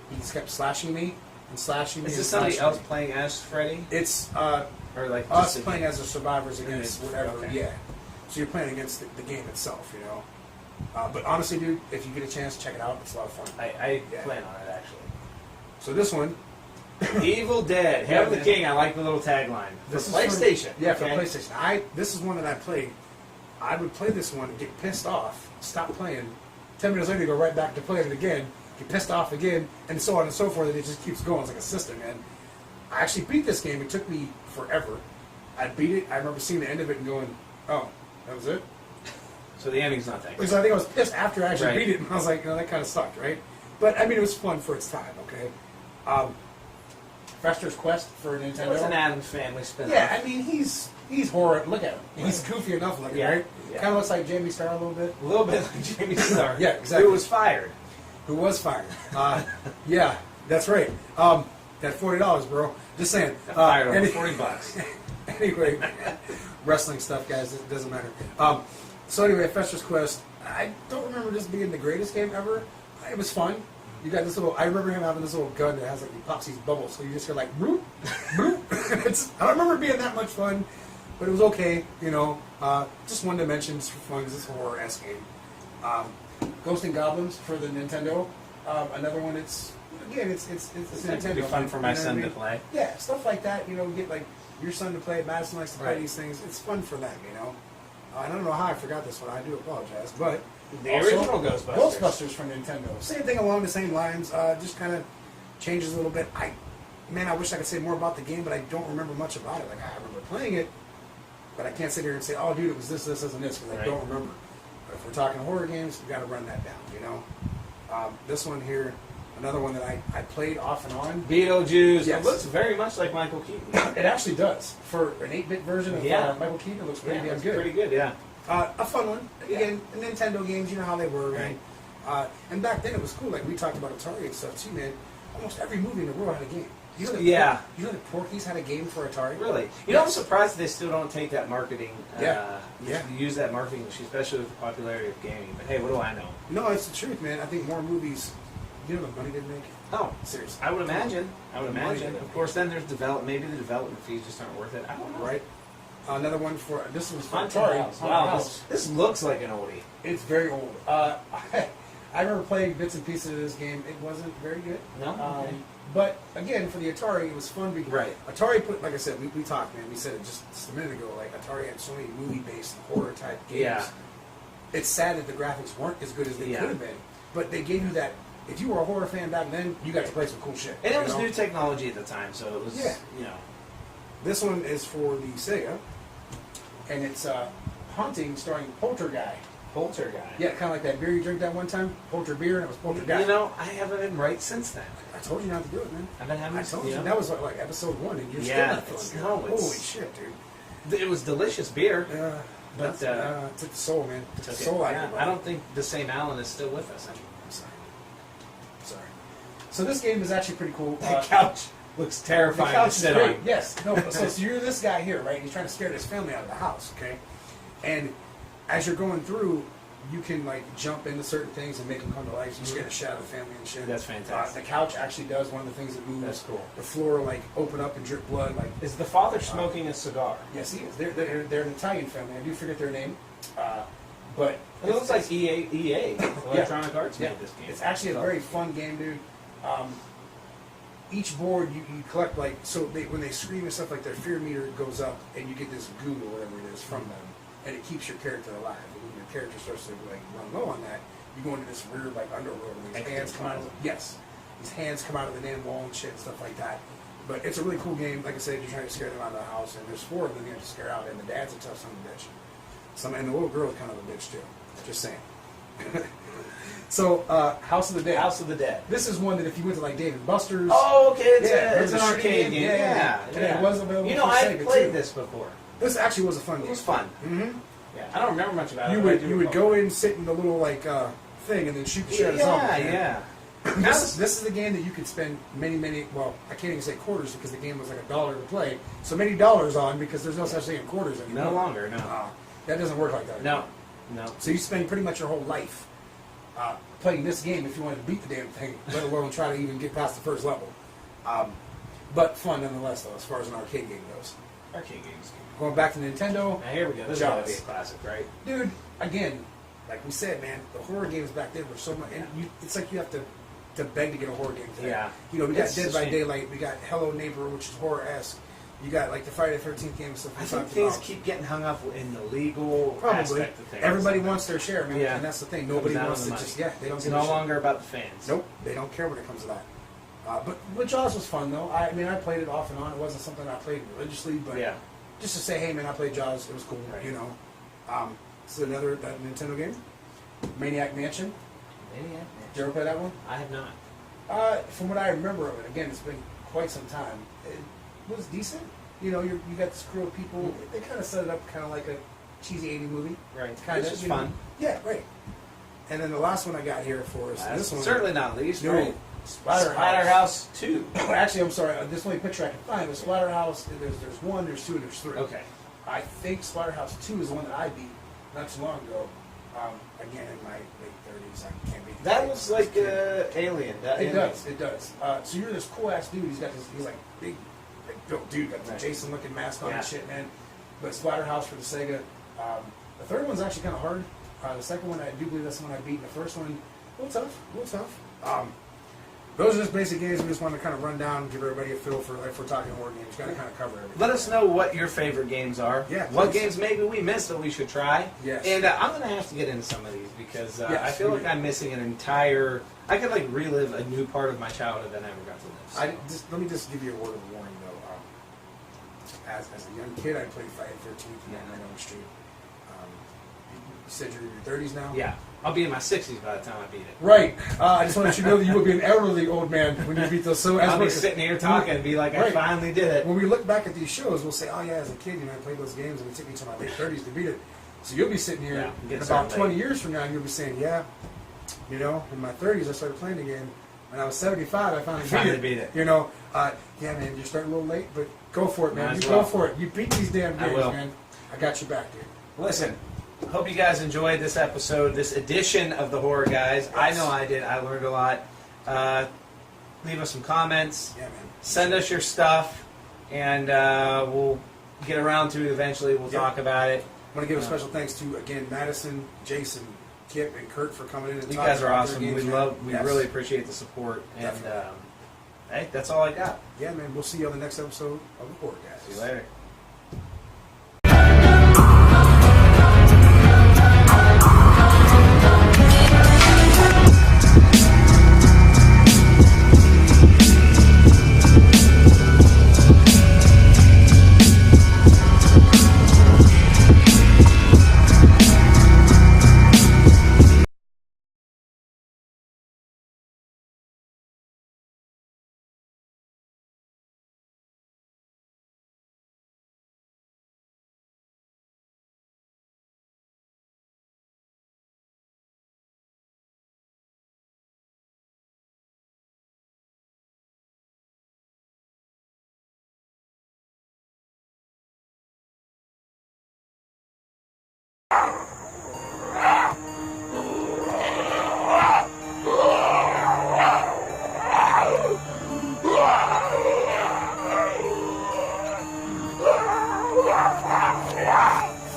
He just kept slashing me and slashing me. Is and this somebody slashing else me. playing as Freddy? It's Or like us just a playing game? as the survivors against whatever. Okay. Yeah. So you're playing against the game itself, But honestly, dude, if you get a chance, check it out. It's a lot of fun. I Yeah. plan on it actually. So this one, Evil Dead, Hail the man. King. I like the little tagline. For this is PlayStation. Yeah, for okay? PlayStation. This is one that I played. I would play this one, get pissed off, stop playing. 10 minutes later, go right back to playing it again, get pissed off again, and so on and so forth. And it just keeps going. It's like a system, man. I actually beat this game. It took me forever. I beat it. I remember seeing the end of it and going, "Oh, that was it." So the ending's not that good. Because I think I was pissed after I actually Right. beat it, and I was like, that kind of sucked, right? But I mean, it was fun for its time. Okay. Fester's Quest for Nintendo. It's an Addams Family spin-off. Yeah, I mean, he's horror. Look at him. He's goofy enough looking, Yeah, right? yeah. Kind of looks like Jamie Starr a little bit. A little bit like Jamie Starr. Yeah, exactly. Who was fired. Who was fired. Yeah, that's right. That $40, bro. Just saying. Fired over any- $40. Anyway, wrestling stuff, guys. It doesn't matter. So anyway, Fester's Quest. I don't remember this being the greatest game ever. It was fun. You got this little. I remember him having this little gun that has he pops these bubbles, so you just hear like, bloop, bloop. I don't remember it being that much fun. but it was okay. You know, just one dimension just for fun. 'Cause it's a horror-esque game. Ghosts and Goblins for the Nintendo. Another one. It's Nintendo. It'd be fun for my You know what I son to mean? play. Yeah, stuff like that. You know, get like your son to play it. Madison likes to play Right. these things. It's fun for them. You know. I don't know how I forgot this one. I do apologize, but The also, original Ghostbusters. Ghostbusters from Nintendo. Same thing along the same lines. Just kind of changes a little bit. I wish I could say more about the game, but I don't remember much about it. Like I remember playing it, but I can't sit here and say, "Oh, dude, it was this, and this," because I Right. don't remember. But if we're talking horror games, we got to run that down. You know, this one here, another one that I played off and on. Beetlejuice. Yes. It looks very much like Michael Keaton. It actually does for an 8-bit version of Yeah. Michael Keaton. It looks pretty damn it's good. pretty good, yeah. A fun one. Yeah. Again, Nintendo games, you know how they were, Right. man. And back then it was cool. Like we talked about Atari and stuff too, man. Almost every movie in the world had a game. You know that Yeah. You know that Porky's had a game for Atari. Really? You know, I'm surprised they still don't take that marketing, Yeah. use that marketing, especially with the popularity of gaming. But hey, what do I know? No, it's the truth, man. I think more movies. You know the money they make. Oh, Seriously. I would imagine. Money. Of course, then there's maybe the development fees just aren't worth it. I don't know. Right. Another one for this was for Haunted Atari. House. Haunted Wow, House. this looks like an oldie. It's very old. I remember playing bits and pieces of this game. It wasn't very good. No? Okay. But again, for the Atari, it was fun because Right. Atari put, like I said, we talked, man. We said it just a minute ago. Like Atari had so many movie-based horror type games. Yeah. It's sad that the graphics weren't as good as they Yeah. could have been, but they gave you that. If you were a horror fan back then, you got to play some cool shit. And it you was know? new technology at the time, so it was, Yeah. you know. This one is for the Sega, and it's Haunting, starring Poltergeist. Polter guy. Yeah, kind of like that beer you drink that one time, Polter beer, and it was Poltergeist. You know, I haven't been right since then. I told you not to do it, man. I've been having. I told you know, that was like episode 1, and you're Yeah, still it's- not feeling no, good. it's- Holy shit, dude. It was delicious beer. But But, took the soul, man. Took Took the it. soul out Yeah, of your I body. don't think the same Alan is still with us. I'm sorry. So this game is actually pretty cool. The couch looks The terrifying couch to is sit great. on. Yes. No. So you're this guy here, right? He's trying to scare his family out of the house. Okay. And as you're going through, you can like jump into certain things and make them come to life. You scare the shit out of the family and shit. That's fantastic. The couch actually does one of the things that moves. That's cool. The floor like open up and drip blood. Like Is the father smoking a cigar? yes, he is. They're an Italian family. I do forget their name, but It looks like EA Electronic Arts Yeah, made this game. it's actually a very fun game, dude. Each board you collect like so when they scream and stuff like their fear meter goes up and you get this goo or whatever it is from them, and it keeps your character alive. And when your character starts to like run low on that, you go into this weird like underworld and these hands come out of these hands come out of the damn wall and shit and stuff like that. But it's a really cool game. Like I said, you're trying to scare them out of the house, and there's 4 of them you have to scare out, and the dad's a tough son of a bitch. And the little girl is kind of a bitch too. Just saying. So, House of the Dead. House of the Dead. This is one that if you went to like Dave and Buster's. Oh, okay. It's, Yeah, it's remember an the arcade shooting game. game? Yeah. And it was available You know, for I Sega, played too. this before. This actually was a fun It game. was fun. Mm-hmm. Yeah. I don't remember much about it. You but I would do you would recall. go in, sit in the little like thing, and then shoot the shit out of Yeah, zombies. yeah. This is a game that you could spend many, well, I can't even say quarters because the game was like $1 to play. So many dollars on because there's no such thing in quarters anymore. No longer, no. That doesn't work like that. No. No. So you spend pretty much your whole life playing this game if you wanted to beat the damn thing, let alone try to even get past the first level. But fun nonetheless, though, as far as an arcade game goes. Arcade games. Going back to Nintendo, Now here we go. This is Jaws. gotta be a classic, right? dude. Again, like we said, man, the horror games back then were so much. And it's like you have to beg to get a horror game today. Yeah. You know, we got It's Dead a by shame. Daylight, we got Hello Neighbor, which is horror-esque. You got like the Friday the 13th game and stuff. I we think talked things about. keep getting hung up in the legal Probably. aspect of things. Everybody wants their share, man. Yeah. And that's the thing. Nobody Comes down wants to to the just, money. they don't It's give a no shit. longer about the fans. Nope, they don't care when it comes to that. But Jaws was fun though. I mean, I played it off and on. It wasn't something I played religiously, but Yeah. just to say, hey man, I played Jaws. It was cool, Right. you know. This is another Nintendo game, Maniac Mansion. Maniac Did you ever play that one? I have not. From what I remember of it, again, it's been quite some time. It was decent. You know, you got this crew of people. They kind of set it up kind of like a cheesy 80s movie. Right. Kind Which of is fun. Yeah, right. And then the last one I got here for is this one. Certainly not least. No, Right. Splatterhouse. Splatterhouse 2. Actually, I'm sorry. This only picture I can find was Splatterhouse. There's 1, there's 2, and there's 3. Okay. I think Splatterhouse 2 is the one that I beat not too long ago. Again, in my late 30s, I can't beat. That was like Alien. It does. It does. So you're this cool ass dude. He's like big built dude, got the Right. Jason looking mask on Yeah. and shit, man. but Splatterhouse for the Sega. The third one's actually kind of hard. The second one, I do believe that's the one I beat. The first one, a little tough. Those are just basic games. We just want to kind of run down, give everybody a feel for, like, if we're talking horror games, got to kind of cover everything. Let us know what your favorite games are. Yeah, what please. games maybe we missed that we should try. Yes. And I'm going to have to get into some of these because Yes, I feel we like do. I'm missing an entire. I could like relive a new part of my childhood that I never got to live. So. Let me just give you a word of warning, though. As a young kid, I played Friday the 13th and Nightmare on Elm Street. You said you're in your 30s now? Yeah, I'll be in my 60s by the time I beat it. Right. I just want to let you know that you will be an elderly old man when you beat those. So as I'll be we're sitting here talking and be like, I Right. finally did it. When we look back at these shows, we'll say, oh yeah, as a kid, I played those games and it took me to my late 30s to beat it. So you'll be sitting here Yeah, in getting about started 20 late. years from now and you'll be saying, yeah, in my 30s I started playing the game. When I was 75, I finally beat it. Yeah, man, you're starting a little late, but go for it, man. Might as You well. go for it. You beat these damn I games, will. man. I got you back, dude. Listen, hope you guys enjoyed this episode, this edition of the Horror Guys. I know I did. I learned a lot. Leave us some comments. Yeah, man. Send us your stuff, and we'll get around to it eventually. We'll Yeah. talk about it. I want to give a special thanks to, again, Madison, Jason, Kip, and Kurt for coming in and You talking guys are about their awesome. games, We man. we Yes. really appreciate the support. And Definitely. hey, that's all I got. Yeah, man. We'll see you on the next episode of The Horror Guys. See you later.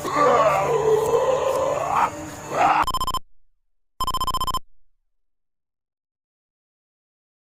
Yeah.